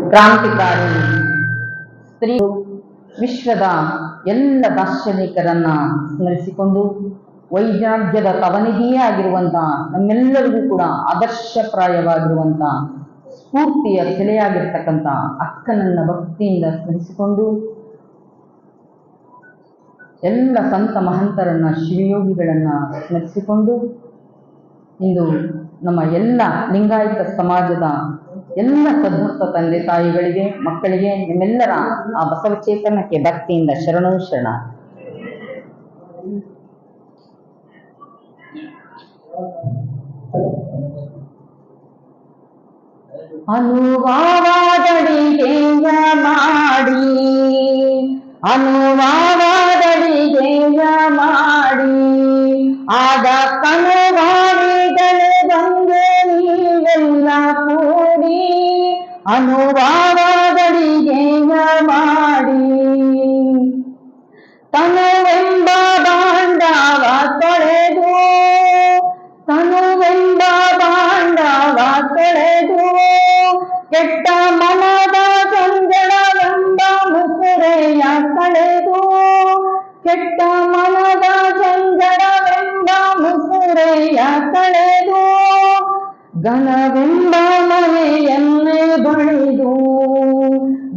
ಕ್ರಾಂತಿಕಾರಿ ಸ್ತ್ರೀ ವಿಶ್ವದ ಎಲ್ಲ ದಾರ್ಶನಿಕರನ್ನ ಸ್ಮರಿಸಿಕೊಂಡು ವೈರಾಗ್ಯದ ತವನಿಧಿಯೇ ಆಗಿರುವಂತಹ ನಮ್ಮೆಲ್ಲರಿಗೂ ಕೂಡ ಆದರ್ಶಪ್ರಾಯವಾಗಿರುವಂತಹ ಸ್ಫೂರ್ತಿಯ ಸೆಲೆಯಾಗಿರ್ತಕ್ಕಂಥ ಅಕ್ಕನನ್ನ ಭಕ್ತಿಯಿಂದ ಸ್ಮರಿಸಿಕೊಂಡು ಎಲ್ಲ ಸಂತ ಮಹಂತರನ್ನ ಶಿವಯೋಗಿಗಳನ್ನ ಸ್ಮರಿಸಿಕೊಂಡು ಇಂದು ನಮ್ಮ ಎಲ್ಲ ಲಿಂಗಾಯತ ಸಮಾಜದ ಎಲ್ಲ ಸದ್ಭಕ್ತ ತಂದೆ ತಾಯಿಗಳಿಗೆ ಮಕ್ಕಳಿಗೆ ನಿಮ್ಮೆಲ್ಲರ ಆ ಬಸವಚೇತನಕ್ಕೆ ಭಕ್ತಿಯಿಂದ ಶರಣು ಶರಣ. ಅನುವಾದಡಿಗೆಯ ಮಾಡಿ ಅನುವಾದಡಿಗೆಯ ಮಾಡಿ ಆದ ಕನುವಾಡಿಗಳೇ ಬಂದೆ ನೀವೆಲ್ಲ ಕೂಡಿ ಅನುವಾದಡಿಗೆಯ ಮಾಡಿ ತನುವೆಂಬ ಬಾಂಡವ ತೊಳೆದು ತನುವೆಂಬ ಬಾಂಡವ ತೊಳೆದು ಕೆಟ್ಟ ಮನದ ಜಂಜಡವೆಂಬ ಮುಸುರೆಯ ಕಳೆದು ಕೆಟ್ಟ ಮನದ ಜಂಜಡವೆಂಬ ಮುಸುರೆಯ ಕಳೆದು ಘನವೆಂಬ ಮನೆಯನ್ನೇ ಬಳಿದು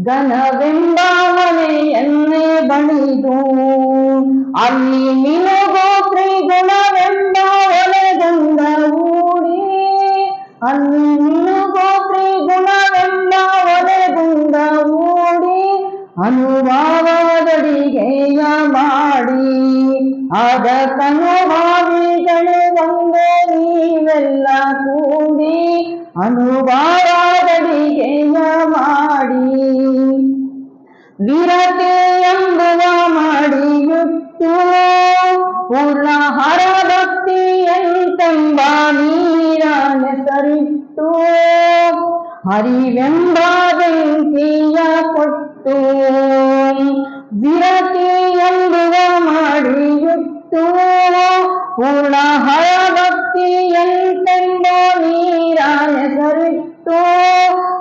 ಘನವೆಂಬ ಮನೆಯನ್ನೇ ಬಳಿದು ಅಲ್ಲಿ ಮಿನುಗೋ ತ್ರಿಗುಣವೆಂಬ ಒಲೆಗಂಧ ಊಡಿ ಅಲ್ಲಿ ಮಿನುಗೋ ತ್ರಿಗುಣವೆಂಬ ಒಲೆಗಂಧ ಊಡಿ ಅನುಭಾವದಡಿಗೆಯ ಮಾಡಿ ಆದ ಕನುಭಾವಿಗಳು ಒಂದೇ ನೀವೆಲ್ಲ ಕೂಡಿ ಅನುಭಾವದಡಿಗೆಯ ಮಾಡಿ ವಿರತೆ ಎಂಬುವ ಮಾಡಿಯುಟ್ಟು ಪೂರ್ಣ ಹರಭಕ್ತಿ ಎಂತೆಂಬ ನೀರ ನೆಸರಿಟ್ಟು ಹರಿವೆಂಬ ಬೆಂಕಿಯ ಕೊಟ್ಟು ವಿರತೆ ಎಂಬುವ ಮಾಡಿಯುಟ್ಟು ಪೂರ್ಣ ಹರಭಕ್ತಿ ಎಂತೆಂಬ ನೀರ ನೆಸರಿಟ್ಟು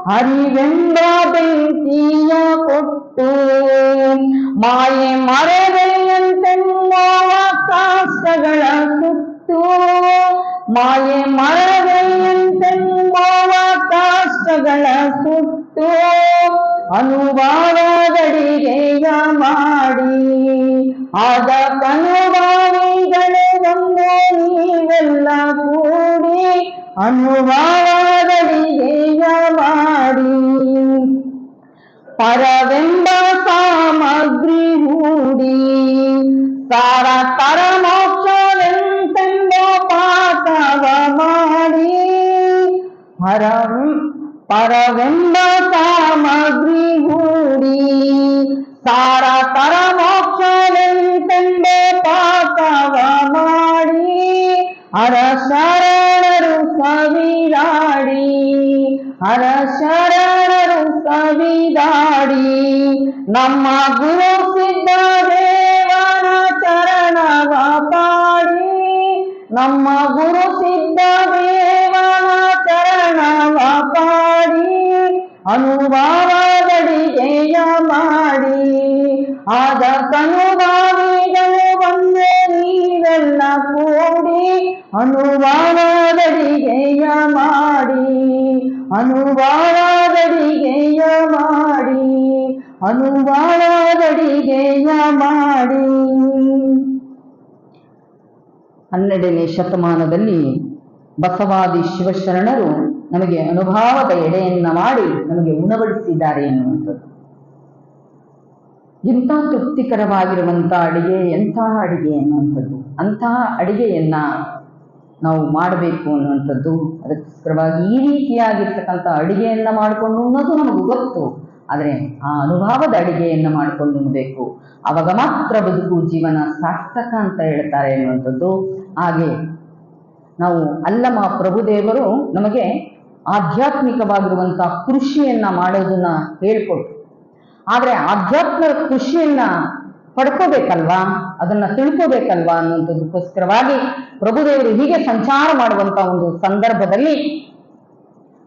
ಹರಿವೆಂಬ ಬೆಂಕಿಯ ಕೊಟ್ಟು ಮಾಯೆ ಮರವೆಯಂತೆಂಬ ಕಾಷ್ಟಗಳ ಸುಟ್ಟು ಮಾಯೆ ಮರವೆಯಂತೆಂಬ ಕಾಷ್ಟಗಳ ಸುಟ್ಟು ಅನುಭಾವದಡಿಗೆಯ ಮಾಡಿ ಆದ ಕನುಭಾವಿಗಳೇ ಒಂದೇ ನೀವೆಲ್ಲ ಕೂಡಿ ಅನುಭಾವದಡಿಗೆಯ ಮಾಡಿ ಪರವೆಂಬ ಸಾಮಗ್ರಿ ಹೂಡಿ ಸಾರ ತರ ಮೋಕ್ಷವೆಂತೆಂಬ ಪಾಠವ ಮಾಡಿ ಪರವೆಂಬ ಸಾಮಗ್ರಿ ಹೂಡಿ ಸಾರ ತರ ಮೋಕ್ಷವೆಂತೆಂಬ ಪಾಠವ ಮಾಡಿ ಹರ ಶರಣರು ಕವಿದಾಡಿ ಹರ ಶರಣರು ಕವಿದಾಡಿ ನಮ್ಮ ಗುರು ಸಿದ್ಧದೇವನ ಚರಣವ ಪಾಡಿ ನಮ್ಮ ಗುರು ಸಿದ್ಧದೇವನ ಚರಣವ ಪಾಡಿ ಅನುಭಾವದಡಿಗೆಯ ಮಾಡಿ ಆದ ಕನುಭಾವಿಗಳು ಒಂದೇ ನೀವೆಲ್ಲ ಕೂಡಿ ಅನುಭಾವದಡಿಗೆಯ ಮಾಡಿ ಅನುಭಾವದಡಿಗೆಯ ಮಾಡಿ ಅನುಭಾವದಡಿಗೆಯ ಮಾಡಿ. 12ನೇ ಶತಮಾನದಲ್ಲಿ ಬಸವಾದಿ ಶಿವಶರಣರು ನಮಗೆ ಅನುಭವದ ಎಡೆಯನ್ನ ಮಾಡಿ ನಮಗೆ ಉಣಬಡಿಸಿದ್ದಾರೆ ಎನ್ನುವಂಥದ್ದು. ಎಂಥ ತೃಪ್ತಿಕರವಾಗಿರುವಂಥ ಅಡಿಗೆ, ಎಂಥ ಅಡಿಗೆ ಅನ್ನುವಂಥದ್ದು, ಅಂತಹ ಅಡಿಗೆಯನ್ನ ನಾವು ಮಾಡಬೇಕು ಅನ್ನುವಂಥದ್ದು. ಅದಕ್ಕೋಸ್ಕರವಾಗಿ ಈ ರೀತಿಯಾಗಿರ್ತಕ್ಕಂಥ ಅಡಿಗೆಯನ್ನ ಮಾಡಿಕೊಂಡು ಉಣ್ಣೋದು ನಮಗೆ ಗೊತ್ತು, ಆದರೆ ಆ ಅನುಭವದ ಅಡಿಗೆಯನ್ನ ಮಾಡಿಕೊಂಡು ಉಣ್ಣಬೇಕು, ಅವಾಗ ಮಾತ್ರ ಬದುಕು ಜೀವನ ಸಾರ್ಥಕ ಅಂತ ಹೇಳ್ತಾರೆ ಎನ್ನುವಂಥದ್ದು. ಹಾಗೆ ನಾವು ಅಲ್ಲಮ ಪ್ರಭುದೇವರು ನಮಗೆ ಆಧ್ಯಾತ್ಮಿಕವಾಗಿರುವಂಥ ಕೃಷಿಯನ್ನ ಮಾಡೋದನ್ನ ಹೇಳ್ಕೊಟ್ರು. ಆದರೆ ಆಧ್ಯಾತ್ಮ ಕೃಷಿಯನ್ನ ಪಡ್ಕೋಬೇಕಲ್ವಾ, ಅದನ್ನ ತಿಳ್ಕೋಬೇಕಲ್ವಾ ಅನ್ನುವಂಥದಕ್ಕೋಸ್ಕರವಾಗಿ ಪ್ರಭುದೇವರು ಹೀಗೆ ಸಂಚಾರ ಮಾಡುವಂತ ಒಂದು ಸಂದರ್ಭದಲ್ಲಿ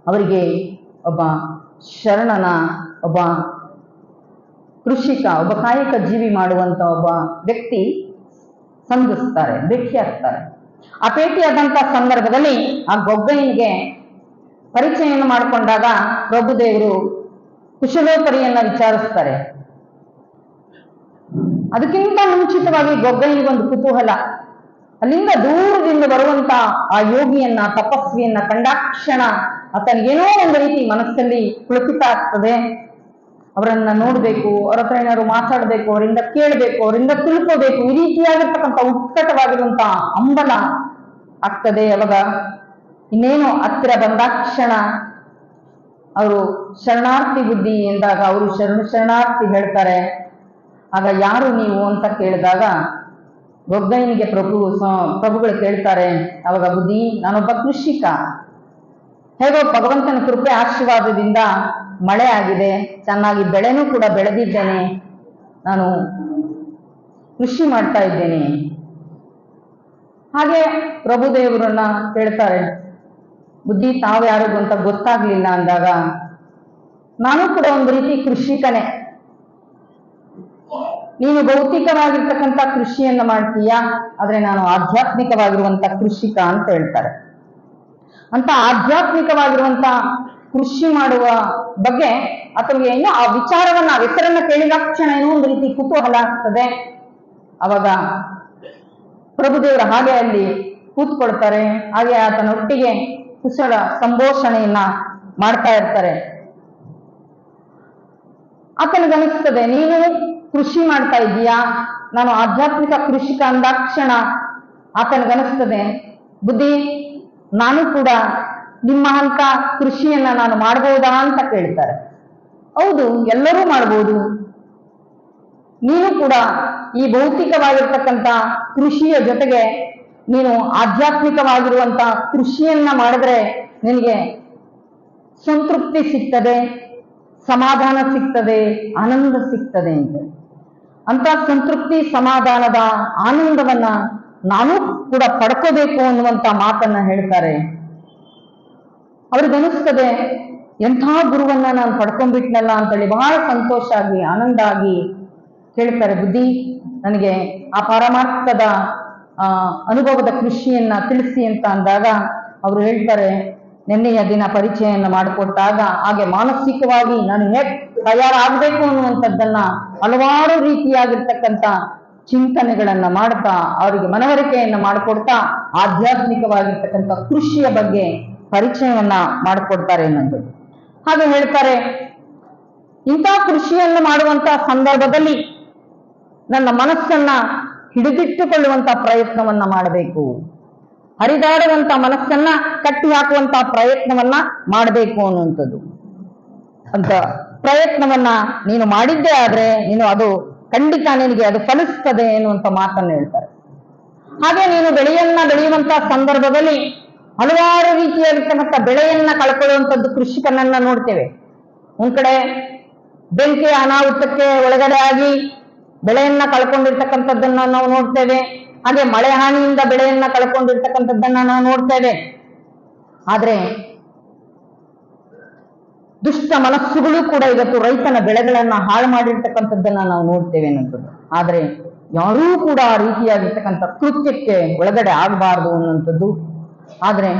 ಅವರಿಗೆ ಒಬ್ಬ ಶರಣನ ಒಬ್ಬ ಕೃಷಿಕ, ಒಬ್ಬ ಕಾಯಕ ಜೀವಿ ಮಾಡುವಂತ ಒಬ್ಬ ವ್ಯಕ್ತಿ ಸಂಧಿಸ್ತಾರೆ, ಭೇಟಿಯಾಗ್ತಾರೆ. ಆ ಭೇಟಿಯಾದಂತ ಸಂದರ್ಭದಲ್ಲಿ ಆ ಗೊಗ್ಗಯ್ಯನಿಗೆ ಪರಿಚಯವನ್ನು ಮಾಡಿಕೊಂಡಾಗ ಪ್ರಭುದೇವರು ಕುಶಲೋಪರಿಯನ್ನ ವಿಚಾರಿಸ್ತಾರೆ. ಅದಕ್ಕಿಂತ ಮುಂಚಿತವಾಗಿ ಗೊಗ್ಗಯ್ಯನಿಗೊಂದು ಕುತೂಹಲ. ಅಲ್ಲಿಂದ ದೂರದಿಂದ ಬರುವಂತ ಆ ಯೋಗಿಯನ್ನ, ತಪಸ್ವಿಯನ್ನ ಕಂಡಾಕ್ಷಣ ಆತನಿಗೇನೋ ಒಂದು ರೀತಿ ಮನಸ್ಸಲ್ಲಿ ಪುಳಕಿತ ಆಗ್ತದೆ. ಅವರನ್ನ ನೋಡ್ಬೇಕು, ಅವ್ರ ಹತ್ರ ಏನಾದ್ರು ಮಾತಾಡ್ಬೇಕು, ಅವರಿಂದ ಕೇಳಬೇಕು, ಅವರಿಂದ ತಿಳ್ಕೋಬೇಕು, ಈ ರೀತಿಯಾಗಿರ್ತಕ್ಕಂಥ ಉತ್ಕಟವಾಗಿರುವಂತ ಹಂಬಲ ಆಗ್ತದೆ. ಅವಾಗ ಇನ್ನೇನು ಹತ್ತಿರ ಬಂದಾಕ್ಷಣ ಅವರು ಶರಣಾರ್ಥಿ ಬುದ್ಧಿ ಎಂದಾಗ ಅವರು ಶರಣಾರ್ಥಿ ಹೇಳ್ತಾರೆ. ಆಗ ಯಾರು ನೀವು ಅಂತ ಕೇಳಿದಾಗ ಗೊಗ್ಗಯ್ಯನಿಗೆ ಪ್ರಭುಗಳು ಕೇಳ್ತಾರೆ. ಅವಾಗ ಬುದ್ಧಿ, ನಾನೊಬ್ಬ ಕೃಷಿಕ, ಹೇಗೋ ಭಗವಂತನ ಕೃಪೆ ಆಶೀರ್ವಾದದಿಂದ ಮಳೆ ಆಗಿದೆ, ಚೆನ್ನಾಗಿ ಬೆಳೆನೂ ಕೂಡ ಬೆಳೆದಿದ್ದೇನೆ, ನಾನು ಕೃಷಿ ಮಾಡ್ತಾ ಇದ್ದೇನೆ. ಹಾಗೆ ಪ್ರಭುದೇವರನ್ನ ಕೇಳ್ತಾರೆ, ಬುದ್ಧಿ ತಾವು ಯಾರಿಗೂ ಅಂತ ಗೊತ್ತಾಗ್ಲಿಲ್ಲ ಅಂದಾಗ, ನಾನು ಕೂಡ ಒಂದು ರೀತಿ ಕೃಷಿಕನೇ, ನೀನು ಭೌತಿಕವಾಗಿರ್ತಕ್ಕಂಥ ಕೃಷಿಯನ್ನ ಮಾಡ್ತೀಯಾ, ಆದ್ರೆ ನಾನು ಆಧ್ಯಾತ್ಮಿಕವಾಗಿರುವಂತ ಕೃಷಿಕ ಅಂತ ಹೇಳ್ತಾರೆ. ಅಂತ ಆಧ್ಯಾತ್ಮಿಕವಾಗಿರುವಂತ ಕೃಷಿ ಮಾಡುವ ಬಗ್ಗೆ ಅಥವಾ ಏನೋ ಆ ವಿಚಾರವನ್ನ, ಹೆಸರನ್ನ ಕೇಳಿದಾಕ್ಷಣ ಏನೋ ಒಂದು ರೀತಿ ಕುತೂಹಲ ಆಗ್ತದೆ. ಅವಾಗ ಪ್ರಭುದೇವರ ಹಾಗೆ ಅಲ್ಲಿ ಕೂತ್ಕೊಳ್ತಾರೆ. ಹಾಗೆ ಆತನೊಟ್ಟಿಗೆ ಕುಶಲ ಸಂಭಾಷಣೆಯನ್ನ ಮಾಡ್ತಾ ಇರ್ತಾರೆ. ಆತನಿಗನಿಸ್ತದೆ, ನೀನು ಕೃಷಿ ಮಾಡ್ತಾ ಇದೀಯಾ, ನಾನು ಆಧ್ಯಾತ್ಮಿಕ ಕೃಷಿಕ ಅಂದಾಕ್ಷಣ ಆತನಿಗನಿಸ್ತದೆ, ಬುದ್ಧಿ ನಾನು ಕೂಡ ನಿಮ್ಮ ಅಂತ ಕೃಷಿಯನ್ನ ನಾನು ಮಾಡಬಹುದಾ ಅಂತ ಕೇಳ್ತಾರೆ. ಹೌದು, ಎಲ್ಲರೂ ಮಾಡ್ಬೋದು, ನೀನು ಕೂಡ ಈ ಭೌತಿಕವಾಗಿರ್ತಕ್ಕಂಥ ಕೃಷಿಯ ಜೊತೆಗೆ ನೀನು ಆಧ್ಯಾತ್ಮಿಕವಾಗಿರುವಂತ ಕೃಷಿಯನ್ನ ಮಾಡಿದ್ರೆ ನಿನಗೆ ಸಂತೃಪ್ತಿ ಸಿಗ್ತದೆ, ಸಮಾಧಾನ ಸಿಗ್ತದೆ, ಆನಂದ ಸಿಗ್ತದೆ ಅಂತ ಸಂತೃಪ್ತಿ, ಸಮಾಧಾನದ ಆನಂದವನ್ನ ನಾನು ಕೂಡ ಪಡ್ಕೋಬೇಕು ಅನ್ನುವಂತ ಮಾತನ್ನ ಹೇಳ್ತಾರೆ. ಅವ್ರಿಗನಿಸ್ತದೆ, ಎಂಥ ಗುರುವನ್ನ ನಾನು ಪಡ್ಕೊಂಡ್ಬಿಟ್ನಲ್ಲ ಅಂತೇಳಿ ಬಹಳ ಸಂತೋಷ ಆಗಿ, ಆನಂದ ಆಗಿ ಕೇಳ್ತಾರೆ, ಬುದ್ಧಿ ನನಗೆ ಆ ಪಾರಮಾರ್ಥದ ಅನುಭವದ ಕೃಷಿಯನ್ನ ತಿಳಿಸಿ ಅಂತ ಅಂದಾಗ ಅವರು ಹೇಳ್ತಾರೆ, ನಿನ್ನೆಯ ದಿನ ಪರಿಚಯವನ್ನು ಮಾಡಿಕೊಟ್ಟಾಗ ಹಾಗೆ ಮಾನಸಿಕವಾಗಿ ನಾನು ಹೇಗೆ ತಯಾರಾಗಬೇಕು ಅನ್ನುವಂಥದ್ದನ್ನ ಹಲವಾರು ರೀತಿಯಾಗಿರ್ತಕ್ಕಂಥ ಚಿಂತನೆಗಳನ್ನ ಮಾಡ್ತಾ ಅವರಿಗೆ ಮನವರಿಕೆಯನ್ನ ಮಾಡಿಕೊಡ್ತಾ ಆಧ್ಯಾತ್ಮಿಕವಾಗಿರ್ತಕ್ಕಂಥ ಕೃಷಿಯ ಬಗ್ಗೆ ಪರಿಚಯವನ್ನ ಮಾಡಿಕೊಡ್ತಾರೆ ಅನ್ನೋದು. ಹಾಗೆ ಹೇಳ್ತಾರೆ, ಇಂಥ ಕೃಷಿಯನ್ನು ಮಾಡುವಂತ ಸಂದರ್ಭದಲ್ಲಿ ನನ್ನ ಮನಸ್ಸನ್ನ ಹಿಡಿದಿಟ್ಟುಕೊಳ್ಳುವಂತ ಪ್ರಯತ್ನವನ್ನ ಮಾಡಬೇಕು, ಹರಿದಾಡುವಂತ ಮನಸ್ಸನ್ನ ಕಟ್ಟಿ ಹಾಕುವಂತ ಪ್ರಯತ್ನವನ್ನ ಮಾಡಬೇಕು ಅನ್ನುವಂಥದ್ದು. ಅಂತ ಪ್ರಯತ್ನವನ್ನ ನೀನು ಮಾಡಿದ್ದೇ ಆದ್ರೆ ನೀನು ಅದು ಖಂಡಿತ ನಿನಗೆ ಅದು ಫಲಿಸ್ತದೆ ಎನ್ನುವಂತ ಮಾತನ್ನು ಹೇಳ್ತಾರೆ. ಹಾಗೆ ನೀನು ಬೆಳೆಯುವಂತ ಸಂದರ್ಭದಲ್ಲಿ ಹಲವಾರು ರೀತಿಯಾಗಿರ್ತಕ್ಕಂಥ ಬೆಳೆಯನ್ನ ಕಳ್ಕೊಳ್ಳುವಂಥದ್ದು ಕೃಷಿಕನನ್ನ ನೋಡ್ತೇವೆ. ಒಂದ್ ಕಡೆ ಬೆಂಕಿಯ ಅನಾಹುತಕ್ಕೆ ಒಳಗಡೆ ಆಗಿ ಬೆಳೆಯನ್ನ ಕಳ್ಕೊಂಡಿರ್ತಕ್ಕಂಥದ್ದನ್ನ ನಾವು ನೋಡ್ತೇವೆ. ಹಾಗೆ ಮಳೆ ಹಾನಿಯಿಂದ ಬೆಳೆಯನ್ನ ಕಳ್ಕೊಂಡಿರ್ತಕ್ಕಂಥದ್ದನ್ನ ನಾವು ನೋಡ್ತೇವೆ. ಆದ್ರೆ ದುಷ್ಟ ಮನಸ್ಸುಗಳು ಕೂಡ ಇವತ್ತು ರೈತನ ಬೆಳೆಗಳನ್ನ ಹಾಳು ಮಾಡಿರ್ತಕ್ಕಂಥದ್ದನ್ನ ನಾವು ನೋಡ್ತೇವೆ ಅನ್ನೋಂಥದ್ದು. ಆದ್ರೆ ಯಾರೂ ಕೂಡ ಆ ರೀತಿಯಾಗಿರ್ತಕ್ಕಂಥ ಕೃತ್ಯಕ್ಕೆ ಒಳಗಡೆ ಆಗಬಾರ್ದು ಅನ್ನುವಂಥದ್ದು. ಆದ್ರೆ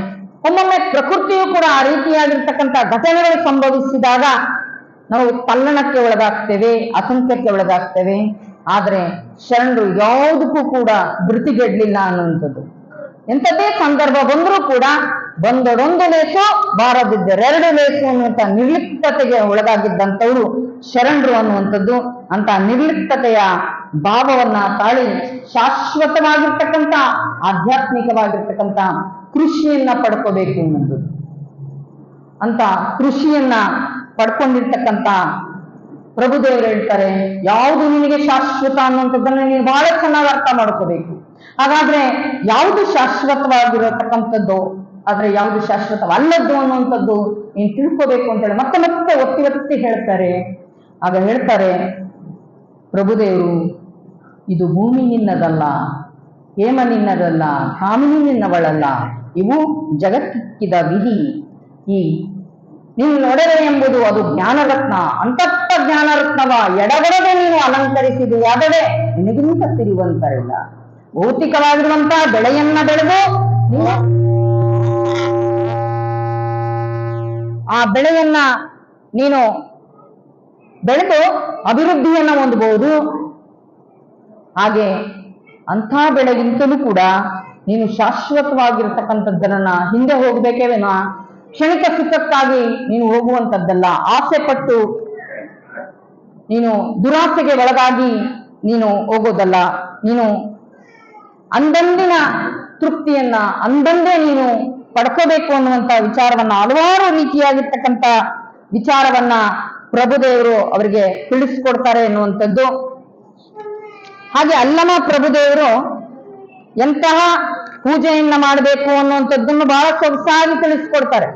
ಒಮ್ಮೊಮ್ಮೆ ಪ್ರಕೃತಿಯು ಕೂಡ ಆ ರೀತಿಯಾಗಿರ್ತಕ್ಕಂಥ ಘಟನೆಗಳು ಸಂಭವಿಸಿದಾಗ ನಾವು ತಲ್ಲಣಕ್ಕೆ ಒಳಗಾಗ್ತೇವೆ, ಅಸಂಖ್ಯಕ್ಕೆ ಒಳಗಾಗ್ತೇವೆ. ಆದ್ರೆ ಶರಣರು ಯಾವುದಕ್ಕೂ ಕೂಡ ಧೃತಿಗೆಡ್ಲಿಲ್ಲ ಅನ್ನುವಂಥದ್ದು. ಎಂಥದ್ದೇ ಸಂದರ್ಭ ಬಂದರೂ ಕೂಡ ಬಂದೊಡೊಂದು ಲೇಸು ಬಾರದಿದ್ದೆರಡು ಲೇಸು ಅನ್ನುವಂಥ ನಿರ್ಲಿಪ್ತತೆಗೆ ಒಳಗಾಗಿದ್ದಂಥವ್ರು ಶರಣರು ಅನ್ನುವಂಥದ್ದು. ಅಂತ ನಿರ್ಲಿಪ್ತತೆಯ ಭಾವವನ್ನ ತಾಳಿ ಶಾಶ್ವತವಾಗಿರ್ತಕ್ಕಂಥ ಆಧ್ಯಾತ್ಮಿಕವಾಗಿರ್ತಕ್ಕಂಥ ಕೃಷಿಯನ್ನ ಪಡ್ಕೋಬೇಕು ಅನ್ನೋದು. ಅಂತ ಕೃಷಿಯನ್ನ ಪಡ್ಕೊಂಡಿರ್ತಕ್ಕಂಥ ಪ್ರಭುದೇವರು ಹೇಳ್ತಾರೆ, ಯಾವುದು ನಿನಗೆ ಶಾಶ್ವತ ಅನ್ನುವಂಥದ್ದನ್ನ ನೀನು ಬಹಳ ಚೆನ್ನಾಗಿ ಅರ್ಥ ಮಾಡ್ಕೋಬೇಕು. ಹಾಗಾದ್ರೆ ಯಾವುದು ಶಾಶ್ವತವಾಗಿರತಕ್ಕಂಥದ್ದು, ಆದ್ರೆ ಯಾವುದು ಶಾಶ್ವತವಲ್ಲದ್ದು ಅನ್ನುವಂಥದ್ದು ನೀನು ತಿಳ್ಕೋಬೇಕು ಅಂತೇಳಿ ಮತ್ತೆ ಮತ್ತೆ ಒತ್ತಿ ಒತ್ತಿ ಹೇಳ್ತಾರೆ. ಆಗ ಹೇಳ್ತಾರೆ ಪ್ರಭುದೇವರು, ಇದು ಭೂಮಿ ನಿನ್ನದಲ್ಲ, ಹೇಮ ನಿನ್ನದಲ್ಲ, ಕಾಮಿನಿ ನಿನ್ನವಳಲ್ಲ, ಇವು ಜಗತ್ತಿಕ್ಕಿದ ವಿಧಿ. ಈ ನಿನ್ನ ಒಡವೆ ಎಂಬುದು ಅದು ಜ್ಞಾನರತ್ನ, ಅಂತಪ್ಪ ಜ್ಞಾನರತ್ನವ ಎಡಗಡೆ ನೀನು ಅಲಂಕರಿಸಿದೆಯಾದರೆ ನಿನಗಿಂತ ಸಿರಿವಂತರಿಲ್ಲ. ಭೌತಿಕವಾಗಿರುವಂತಹ ಬೆಳೆಯನ್ನ ಬೆಳೆದು ಆ ಬೆಳೆಯನ್ನ ನೀನು ಬೆಳೆದು ಅಭಿವೃದ್ಧಿಯನ್ನ ಹೊಂದಬಹುದು. ಹಾಗೆ ಅಂಥ ಬೆಳೆಗಿಂತಲೂ ಕೂಡ ನೀನು ಶಾಶ್ವತವಾಗಿರ್ತಕ್ಕಂಥದ್ದನ್ನ ಹಿಂದೆ ಹೋಗ್ಬೇಕೇವೇನೋ, ಕ್ಷಣಿಕ ಸುಖಕ್ಕಾಗಿ ನೀನು ಹೋಗುವಂಥದ್ದಲ್ಲ. ಆಸೆ ಪಟ್ಟು ನೀನು ದುರಾಸೆಗೆ ಒಳಗಾಗಿ ನೀನು ಹೋಗೋದಲ್ಲ. ನೀನು ಅಂದಂದಿನ ತೃಪ್ತಿಯನ್ನ ಅಂದಂದೇ ನೀನು ಪಡ್ಕೋಬೇಕು ಅನ್ನುವಂತ ವಿಚಾರವನ್ನ, ಹಲವಾರು ರೀತಿಯಾಗಿರ್ತಕ್ಕಂಥ ವಿಚಾರವನ್ನ ಪ್ರಭುದೇವರು ಅವರಿಗೆ ತಿಳಿಸ್ಕೊಡ್ತಾರೆ ಎನ್ನುವಂಥದ್ದು. ಹಾಗೆ ಅಲ್ಲಮ ಪ್ರಭುದೇವರು ಎಂತಹ ಪೂಜೆಯನ್ನ ಮಾಡಬೇಕು ಅನ್ನುವಂಥದ್ದನ್ನು ಬಹಳ ಸೊಗಸಾಗಿ ತಿಳಿಸ್ಕೊಡ್ತಾರೆ.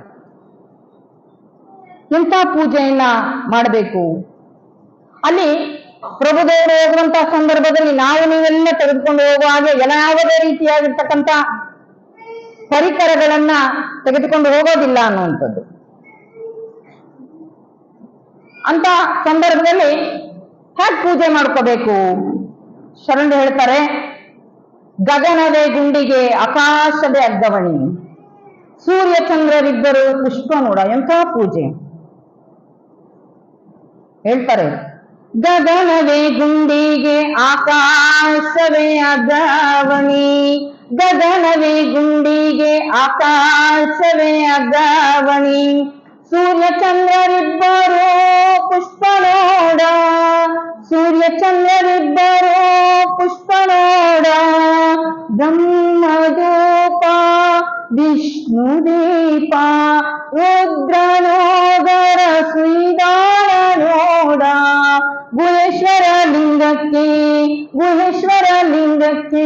ಎಂತಹ ಪೂಜೆಯನ್ನ ಮಾಡಬೇಕು, ಅಲ್ಲಿ ಪ್ರಭುದೇವರು ಹೋಗುವಂತಹ ಸಂದರ್ಭದಲ್ಲಿ ನಾವು ನೀವೆಲ್ಲ ತೆಗೆದುಕೊಂಡು ಹೋಗುವ ಹಾಗೆ ಯಾವುದೇ ರೀತಿಯಾಗಿರ್ತಕ್ಕಂಥ ಪರಿಕರಗಳನ್ನ ತೆಗೆದುಕೊಂಡು ಹೋಗೋದಿಲ್ಲ ಅನ್ನುವಂಥದ್ದು. ಅಂತ ಸಂದರ್ಭದಲ್ಲಿ ಹೇಗೆ ಪೂಜೆ ಮಾಡ್ಕೋಬೇಕು? ಶರಣರು ಹೇಳ್ತಾರೆ, ಗಗನವೇ ಗುಂಡಿಗೆ ಆಕಾಶವೇ ಅಗ್ಗವಣಿ, ಸೂರ್ಯ ಚಂದ್ರರಿಬ್ಬರು ಪುಷ್ಪ ನೋಡ. ಎಂಥ ಪೂಜೆ ಹೇಳ್ತಾರೆ. ಗಗನವೇ ಗುಂಡಿಗೆ ಆಕಾಶವೇ ಅಗ್ಗವಣಿ, ಗಗನವೇ ಗುಂಡಿಗೆ ಆಕಾಶವೇ ಅಗ್ಗವಣಿ, ಸೂರ್ಯ ಚಂದ್ರರಿಬ್ಬರು ಪುಷ್ಪ ನೋಡ, ಸೂರ್ಯ ಚಂದ್ರರಿಬ್ಬರು ಪುಷ್ಪ ನೋಡ, ಬ್ರಹ್ಮದೂಪ ವಿಷ್ಣು ದೀಪ ರುದ್ರನೋಗರ ಶ್ರೀದಾಳ ನೋಡ, ಗುಹೇಶ್ವರ ಲಿಂಗಕ್ಕೆ ಗುಹೇಶ್ವರ ಲಿಂಗಕ್ಕೆ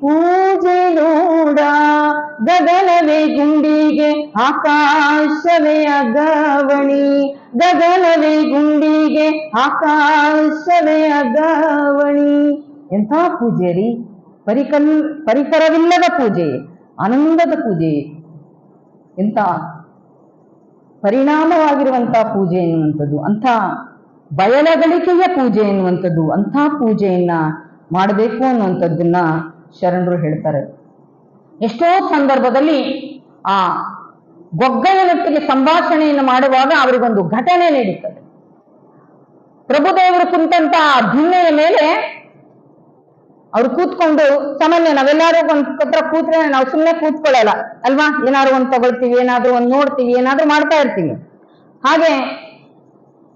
ಪೂಜೆ ನೋಡ, ಗಗನವೇ ಗುಂಡಿಗೆ ಆಕಾಶವೇ ಅಗವಣಿ, ಗಗನವೇ ಗುಂಡಿಗೆ ಆಕಾಶವೇ ಅಗವಣಿ. ಎಂಥ ಪೂಜೆ ರೀ! ಪರಿಕರವಿಲ್ಲದ ಪೂಜೆ, ಆನಂದದ ಪೂಜೆ, ಎಂಥ ಪರಿಣಾಮವಾಗಿರುವಂತಹ ಪೂಜೆ ಎನ್ನುವಂಥದ್ದು, ಅಂಥ ಬಯಲಗಳಿಕೆಯ ಪೂಜೆ ಎನ್ನುವಂಥದ್ದು, ಅಂಥ ಪೂಜೆಯನ್ನ ಮಾಡಬೇಕು ಅನ್ನುವಂಥದ್ದನ್ನ ಶರಣರು ಹೇಳ್ತಾರೆ. ಎಷ್ಟೋ ಸಂದರ್ಭದಲ್ಲಿ ಆ ಗೊಗ್ಗಯ್ಯನೊಟ್ಟಿಗೆ ಸಂಭಾಷಣೆಯನ್ನು ಮಾಡುವಾಗ ಅವರಿಗೊಂದು ಘಟನೆ ನಡೀತದೆ. ಪ್ರಭುದೇವರು ಕುಂತಂತ ದಿಣ್ಣೆಯ ಮೇಲೆ ಅವ್ರು ಕೂತ್ಕೊಂಡು, ಸಾಮಾನ್ಯ ನಾವೆಲ್ಲರೂ ಒಂದ್ ಹತ್ರ ಕೂತ್ರೆ ನಾವು ಸುಮ್ಮನೆ ಕೂತ್ಕೊಳ್ಳಲ್ಲ ಅಲ್ವಾ, ಏನಾದ್ರು ಒಂದು ತಗೊಳ್ತೀವಿ, ಏನಾದ್ರು ಒಂದು ನೋಡ್ತೀವಿ, ಏನಾದ್ರು ಮಾಡ್ತಾ ಇರ್ತೀವಿ. ಹಾಗೆ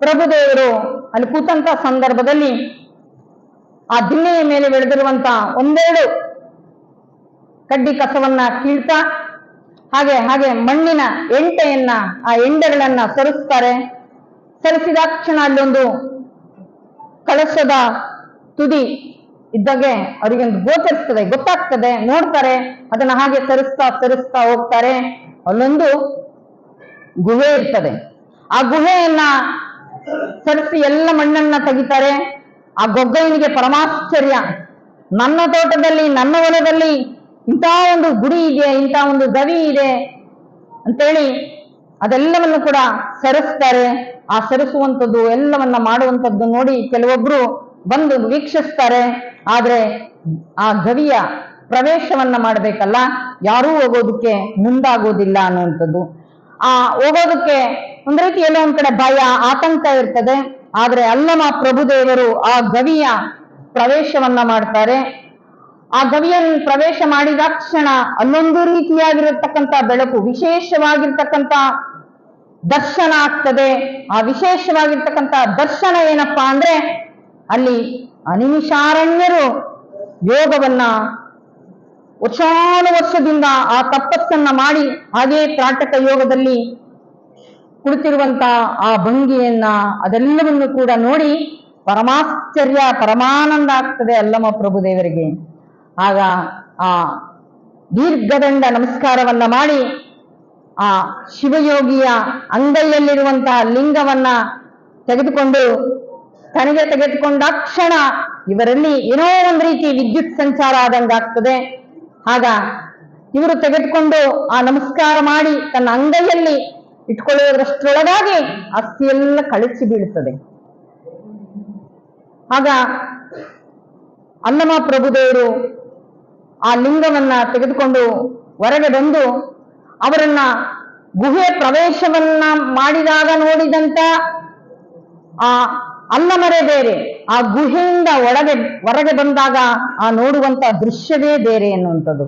ಪ್ರಭುದೇವರು ಅಲ್ಲಿ ಕೂತಂತ ಸಂದರ್ಭದಲ್ಲಿ ಆ ದಿಣ್ಣೆಯ ಮೇಲೆ ಬೆಳೆದಿರುವಂತ ಒಂದೆರಡು ಕಡ್ಡಿ ಕಸವನ್ನ ಕೀಳ್ತಾ ಹಾಗೆ ಹಾಗೆ ಮಣ್ಣಿನ ಎಂಟೆಯನ್ನ, ಆ ಎಂಡೆಗಳನ್ನ ಸರಿಸ್ತಾರೆ. ಸರಿಸಿದಾಕ್ಷಣ ಅಲ್ಲೊಂದು ಕಳಶದ ತುದಿ ಇದ್ದಾಗೆ ಅವರಿಗೊಂದು ಗೋಚರಿಸ್ತದೆ, ಗೊತ್ತಾಗ್ತದೆ, ನೋಡ್ತಾರೆ. ಅದನ್ನ ಹಾಗೆ ಸರಿಸ್ತಾ ಸರಿಸ್ತಾ ಹೋಗ್ತಾರೆ. ಅಲ್ಲೊಂದು ಗುಹೆ ಇರ್ತದೆ. ಆ ಗುಹೆಯನ್ನ ಸರಿಸಿ ಎಲ್ಲ ಮಣ್ಣನ್ನ ತೆಗಿತಾರೆ. ಆ ಗೊಗ್ಗಯ್ಯನಿಗೆ ಪರಮಾಶ್ಚರ್ಯ, ನನ್ನ ತೋಟದಲ್ಲಿ ನನ್ನ ಹೊಲದಲ್ಲಿ ಇಂಥ ಒಂದು ಗುಡಿ ಇದೆ, ಇಂಥ ಒಂದು ಗವಿ ಇದೆ ಅಂತೇಳಿ ಅದೆಲ್ಲವನ್ನು ಕೂಡ ಸರಿಸ್ತಾರೆ. ಆ ಸರಿಸುವಂಥದ್ದು ಎಲ್ಲವನ್ನ ಮಾಡುವಂಥದ್ದು ನೋಡಿ ಕೆಲವೊಬ್ರು ಬಂದು ವೀಕ್ಷಿಸ್ತಾರೆ. ಆದ್ರೆ ಆ ಗವಿಯ ಪ್ರವೇಶವನ್ನ ಮಾಡಬೇಕಲ್ಲ, ಯಾರೂ ಹೋಗೋದಕ್ಕೆ ಮುಂದಾಗೋದಿಲ್ಲ ಅನ್ನುವಂಥದ್ದು. ಆ ಹೋಗೋದಕ್ಕೆ ಒಂದ್ ರೀತಿ ಎಲ್ಲೋ ಒಂದ್ ಕಡೆ ಭಯ, ಆತಂಕ ಇರ್ತದೆ. ಆದ್ರೆ ಅಲ್ಲಮ ಪ್ರಭುದೇವರು ಆ ಗವಿಯ ಪ್ರವೇಶವನ್ನ ಮಾಡ್ತಾರೆ. ಆ ಗವಿಯನ್ನು ಪ್ರವೇಶ ಮಾಡಿದಾಕ್ಷಣ ಅಲ್ಲೊಂದು ರೀತಿಯಾಗಿರತಕ್ಕಂಥ ಬೆಳಕು, ವಿಶೇಷವಾಗಿರ್ತಕ್ಕಂಥ ದರ್ಶನ ಆಗ್ತದೆ. ಆ ವಿಶೇಷವಾಗಿರ್ತಕ್ಕಂಥ ದರ್ಶನ ಏನಪ್ಪಾ ಅಂದ್ರೆ, ಅಲ್ಲಿ ಅನಿಮಿಷಾರಣ್ಯರು ಯೋಗವನ್ನ ವರ್ಷಾನುವರ್ಷದಿಂದ ಆ ತಪಸ್ಸನ್ನ ಮಾಡಿ ಹಾಗೇ ತ್ರಾಟಕ ಯೋಗದಲ್ಲಿ ಕುಳಿತಿರುವಂತ ಆ ಭಂಗಿಯನ್ನ ಅದೆಲ್ಲವನ್ನು ಕೂಡ ನೋಡಿ ಪರಮಾಶ್ಚರ್ಯ, ಪರಮಾನಂದ ಆಗ್ತದೆ ಅಲ್ಲಮ ಪ್ರಭುದೇವರಿಗೆ. ಆಗ ಆ ದೀರ್ಘದಂಡ ನಮಸ್ಕಾರವನ್ನ ಮಾಡಿ ಆ ಶಿವಯೋಗಿಯ ಅಂಗೈಯಲ್ಲಿರುವಂತಹ ಲಿಂಗವನ್ನ ತೆಗೆದುಕೊಂಡು ತನಗೆ ತೆಗೆದುಕೊಂಡಾಕ್ಷಣ ಇವರಲ್ಲಿ ಏನೋ ಒಂದು ರೀತಿ ವಿದ್ಯುತ್ ಸಂಚಾರ ಆದಂಗಾಗ್ತದೆ. ಆಗ ಇವರು ತೆಗೆದುಕೊಂಡು ಆ ನಮಸ್ಕಾರ ಮಾಡಿ ತನ್ನ ಅಂಗೈಯಲ್ಲಿ ಇಟ್ಕೊಳ್ಳುವುದರಷ್ಟರೊಳಗಾಗಿ ಅಸ್ಥಿ ಎಲ್ಲ ಕಳಚಿ ಬೀಳುತ್ತದೆ. ಆಗ ಅಲ್ಲಮ ಪ್ರಭುದೇವರು ಆ ಲಿಂಗವನ್ನ ತೆಗೆದುಕೊಂಡು ಹೊರಗೆ ಬಂದು ಅವರನ್ನ ಗುಹೆ ಪ್ರವೇಶವನ್ನ ಮಾಡಿದಾಗ ನೋಡಿದಂತ ಆ ಅಲ್ಲಮರೇ ಬೇರೆ, ಆ ಗುಹೆಯಿಂದ ಹೊರಗೆ ಬಂದಾಗ ಆ ನೋಡುವಂತ ದೃಶ್ಯವೇ ಬೇರೆ ಎನ್ನುವಂಥದ್ದು.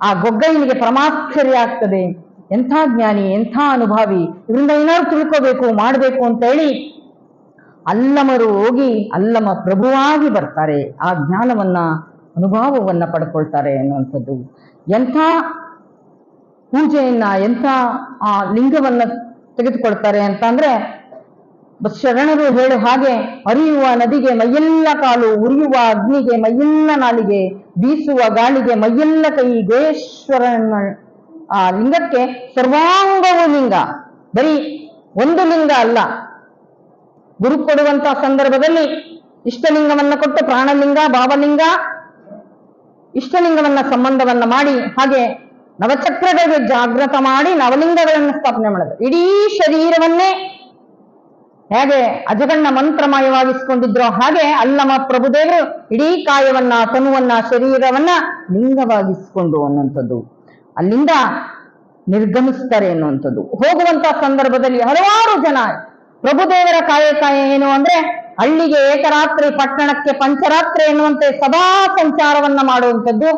ಆ ಗೊಗ್ಗಯ್ಯನಿಗೆ ಪರಮಾಶ್ಚರ್ಯ ಆಗ್ತದೆ. ಎಂಥ ಜ್ಞಾನಿ, ಎಂಥ ಅನುಭಾವಿ, ಇವರಿಂದ ಏನಾದ್ರು ತಿಳ್ಕೋಬೇಕು ಮಾಡಬೇಕು ಅಂತ ಹೇಳಿ ಅಲ್ಲಮರು ಹೋಗಿ ಅಲ್ಲಮ ಪ್ರಭುವಾಗಿ ಬರ್ತಾರೆ. ಆ ಜ್ಞಾನವನ್ನ ಅನುಭವವನ್ನ ಪಡ್ಕೊಳ್ತಾರೆ ಎನ್ನುವಂಥದ್ದು. ಎಂಥ ಪೂಜೆಯನ್ನ, ಎಂಥ ಆ ಲಿಂಗವನ್ನ ತೆಗೆದುಕೊಳ್ತಾರೆ ಅಂತ ಅಂದ್ರೆ ಶರಣರು ಹೇಳು ಹಾಗೆ, ಹರಿಯುವ ನದಿಗೆ ಮೈಯೆಲ್ಲ ಕಾಲು, ಉರಿಯುವ ಅಗ್ನಿಗೆ ಮೈಯೆಲ್ಲ ನಾಲಿಗೆ, ಬೀಸುವ ಗಾಳಿಗೆ ಮೈಯೆಲ್ಲ ಕೈ, ಗುಹೇಶ್ವರನ ಆ ಲಿಂಗಕ್ಕೆ ಸರ್ವಾಂಗವೂ ಲಿಂಗ. ಬರೀ ಒಂದು ಲಿಂಗ ಅಲ್ಲ, ಗುರು ಕೊಡುವಂತ ಸಂದರ್ಭದಲ್ಲಿ ಇಷ್ಟಲಿಂಗವನ್ನ ಕೊಟ್ಟು ಪ್ರಾಣಲಿಂಗ, ಭಾವಲಿಂಗ, ಇಷ್ಟಲಿಂಗವನ್ನ ಸಂಬಂಧವನ್ನ ಮಾಡಿ ಹಾಗೆ ನವಚಕ್ರಗಳಿಗೆ ಜಾಗೃತ ಮಾಡಿ ನವಲಿಂಗಗಳನ್ನು ಸ್ಥಾಪನೆ ಮಾಡಿದ್ರು. ಇಡೀ ಶರೀರವನ್ನೇ ಹೇಗೆ ಅಜಗಣ್ಣ ಮಂತ್ರಮಯವಾಗಿಸಿಕೊಂಡಿದ್ರು ಹಾಗೆ ಅಲ್ಲಮ ಪ್ರಭುದೇವರು ಇಡೀ ಕಾಯವನ್ನ, ತನುವನ್ನ, ಶರೀರವನ್ನ ಲಿಂಗವಾಗಿಸಿಕೊಂಡು ಅನ್ನುವಂಥದ್ದು. ಅಲ್ಲಿಂದ ನಿರ್ಗಮಿಸ್ತಾರೆ ಎನ್ನುವಂಥದ್ದು. ಹೋಗುವಂತ ಸಂದರ್ಭದಲ್ಲಿ ಹಲವಾರು ಜನ ಪ್ರಭುದೇವರ ಕಾಯ ಏನು ಅಂದ್ರೆ ಹಳ್ಳಿಗೆ ಏಕರಾತ್ರಿ, ಪಟ್ಟಣಕ್ಕೆ ಪಂಚರಾತ್ರಿ ಎನ್ನುವಂತೆ ಸದಾ ಸಂಚಾರವನ್ನ ಮಾಡುವಂಥದ್ದು.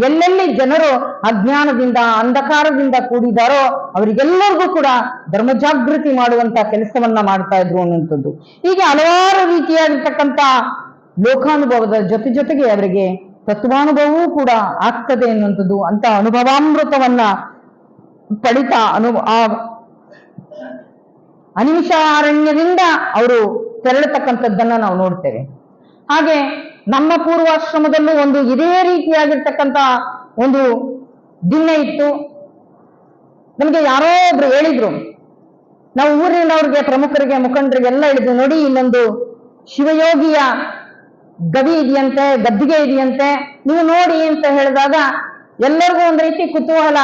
ಎಲ್ಲೆಲ್ಲಿ ಜನರು ಅಜ್ಞಾನದಿಂದ, ಅಂಧಕಾರದಿಂದ ಕೂಡಿದಾರೋ ಅವರಿಗೆಲ್ಲರಿಗೂ ಕೂಡ ಧರ್ಮ ಜಾಗೃತಿ ಮಾಡುವಂತ ಕೆಲಸವನ್ನ ಮಾಡ್ತಾ ಇದ್ರು ಅನ್ನುವಂಥದ್ದು. ಹೀಗೆ ಹಲವಾರು ರೀತಿಯಾಗಿರ್ತಕ್ಕಂಥ ಲೋಕಾನುಭವದ ಜೊತೆಗೆ ಅವರಿಗೆ ತತ್ವಾನುಭವವೂ ಕೂಡ ಆಗ್ತದೆ ಎನ್ನುವಂಥದ್ದು. ಅಂತ ಅನುಭವಾಮೃತವನ್ನ ಪಡಿತಾ ಆ ಅನಿಮಿಷಾರಣ್ಯದಿಂದ ಅವರು ತೆರಳತಕ್ಕಂಥದ್ದನ್ನ ನಾವು ನೋಡ್ತೇವೆ. ಹಾಗೆ ನಮ್ಮ ಪೂರ್ವಾಶ್ರಮದಲ್ಲೂ ಒಂದು ಇದೇ ರೀತಿಯಾಗಿರ್ತಕ್ಕಂಥ ಒಂದು ದಿನ ಇತ್ತು. ನಮಗೆ ಯಾರೋ ಒಬ್ರು ಹೇಳಿದ್ರು, ನಾವು ಊರಿನವ್ರಿಗೆ, ಪ್ರಮುಖರಿಗೆ, ಮುಖಂಡರಿಗೆ ಎಲ್ಲ ಹೇಳಿದ್ರು, ನೋಡಿ ಇಲ್ಲೊಂದು ಶಿವಯೋಗಿಯ ಗವಿ ಇದೆಯಂತೆ, ಗದ್ದಿಗೆ ಇದೆಯಂತೆ, ನೀವು ನೋಡಿ ಅಂತ ಹೇಳಿದಾಗ ಎಲ್ಲರಿಗೂ ಒಂದು ರೀತಿ ಕುತೂಹಲ.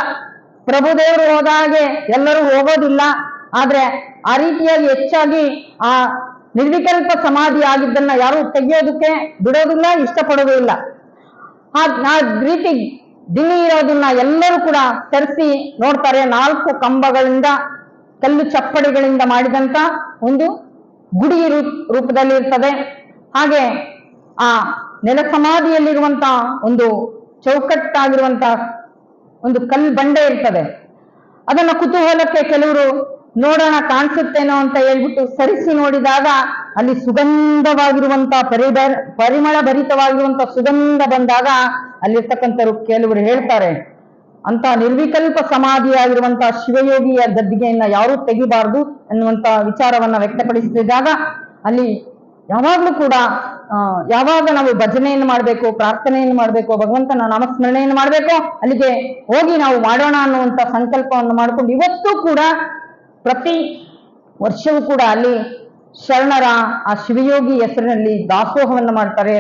ಪ್ರಭುದೇವರು ಹೋದಾಗೆ ಎಲ್ಲರೂ ಹೋಗೋದಿಲ್ಲ, ಆದ್ರೆ ಆ ರೀತಿಯಾಗಿ ಹೆಚ್ಚಾಗಿ ಆ ನಿರ್ವಿಕಲ್ಪ ಸಮಾಧಿ ಆಗಿದ್ದನ್ನ ಯಾರು ತೆಗೆಯೋದಕ್ಕೆ ಬಿಡೋದಿಲ್ಲ, ಇಷ್ಟಪಡೋದು ಇಲ್ಲ. ಆ ರೀತಿ ದಿನಿ ಇರೋದನ್ನ ಎಲ್ಲರೂ ಕೂಡ ತರಿಸಿ ನೋಡ್ತಾರೆ. 4 ಕಂಬಗಳಿಂದ, ಕಲ್ಲು ಚಪ್ಪಡಿಗಳಿಂದ ಮಾಡಿದಂತ ಒಂದು ಗುಡಿ ರೂಪದಲ್ಲಿ ಇರ್ತದೆ. ಹಾಗೆ ಆ ನೆಲ ಸಮಾಧಿಯಲ್ಲಿರುವಂತ ಒಂದು ಚೌಕಟ್ಟಾಗಿರುವಂತ ಒಂದು ಕಲ್ಲು ಬಂಡೆ ಇರ್ತದೆ. ಅದನ್ನ ಕುತೂಹಲಕ್ಕೆ ಕೆಲವರು ನೋಡೋಣ ಕಾಣಿಸುತ್ತೇನೋ ಅಂತ ಹೇಳ್ಬಿಟ್ಟು ಸರಿಸಿ ನೋಡಿದಾಗ ಅಲ್ಲಿ ಸುಗಂಧವಾಗಿರುವಂತ ಪರಿಮಳ ಭರಿತವಾಗಿರುವಂತ ಸುಗಂಧ ಬಂದಾಗ ಅಲ್ಲಿರ್ತಕ್ಕಂಥವ್ರು ಕೆಲವರು ಹೇಳ್ತಾರೆ, ಅಂತ ನಿರ್ವಿಕಲ್ಪ ಸಮಾಧಿಯಾಗಿರುವಂತಹ ಶಿವಯೋಗಿಯ ಗದ್ದಿಗೆಯನ್ನ ಯಾರೂ ತೆಗಿಬಾರ್ದು ಎನ್ನುವಂತ ವಿಚಾರವನ್ನ ವ್ಯಕ್ತಪಡಿಸಿದಾಗ ಅಲ್ಲಿ ಯಾವಾಗ್ಲೂ ಕೂಡ ಯಾವಾಗ ನಾವು ಭಜನೆಯನ್ನು ಮಾಡಬೇಕು, ಪ್ರಾರ್ಥನೆಯನ್ನು ಮಾಡಬೇಕು, ಭಗವಂತನ ನಾಮಸ್ಮರಣೆಯನ್ನು ಮಾಡಬೇಕು, ಅಲ್ಲಿಗೆ ಹೋಗಿ ನಾವು ಮಾಡೋಣ ಅನ್ನುವಂತ ಸಂಕಲ್ಪವನ್ನು ಮಾಡಿಕೊಂಡು ಇವತ್ತು ಕೂಡ ಪ್ರತಿ ವರ್ಷವೂ ಕೂಡ ಅಲ್ಲಿ ಶರಣರ ಆ ಶಿವಯೋಗಿ ಹೆಸರಿನಲ್ಲಿ ದಾಸೋಹವನ್ನು ಮಾಡ್ತಾರೆ,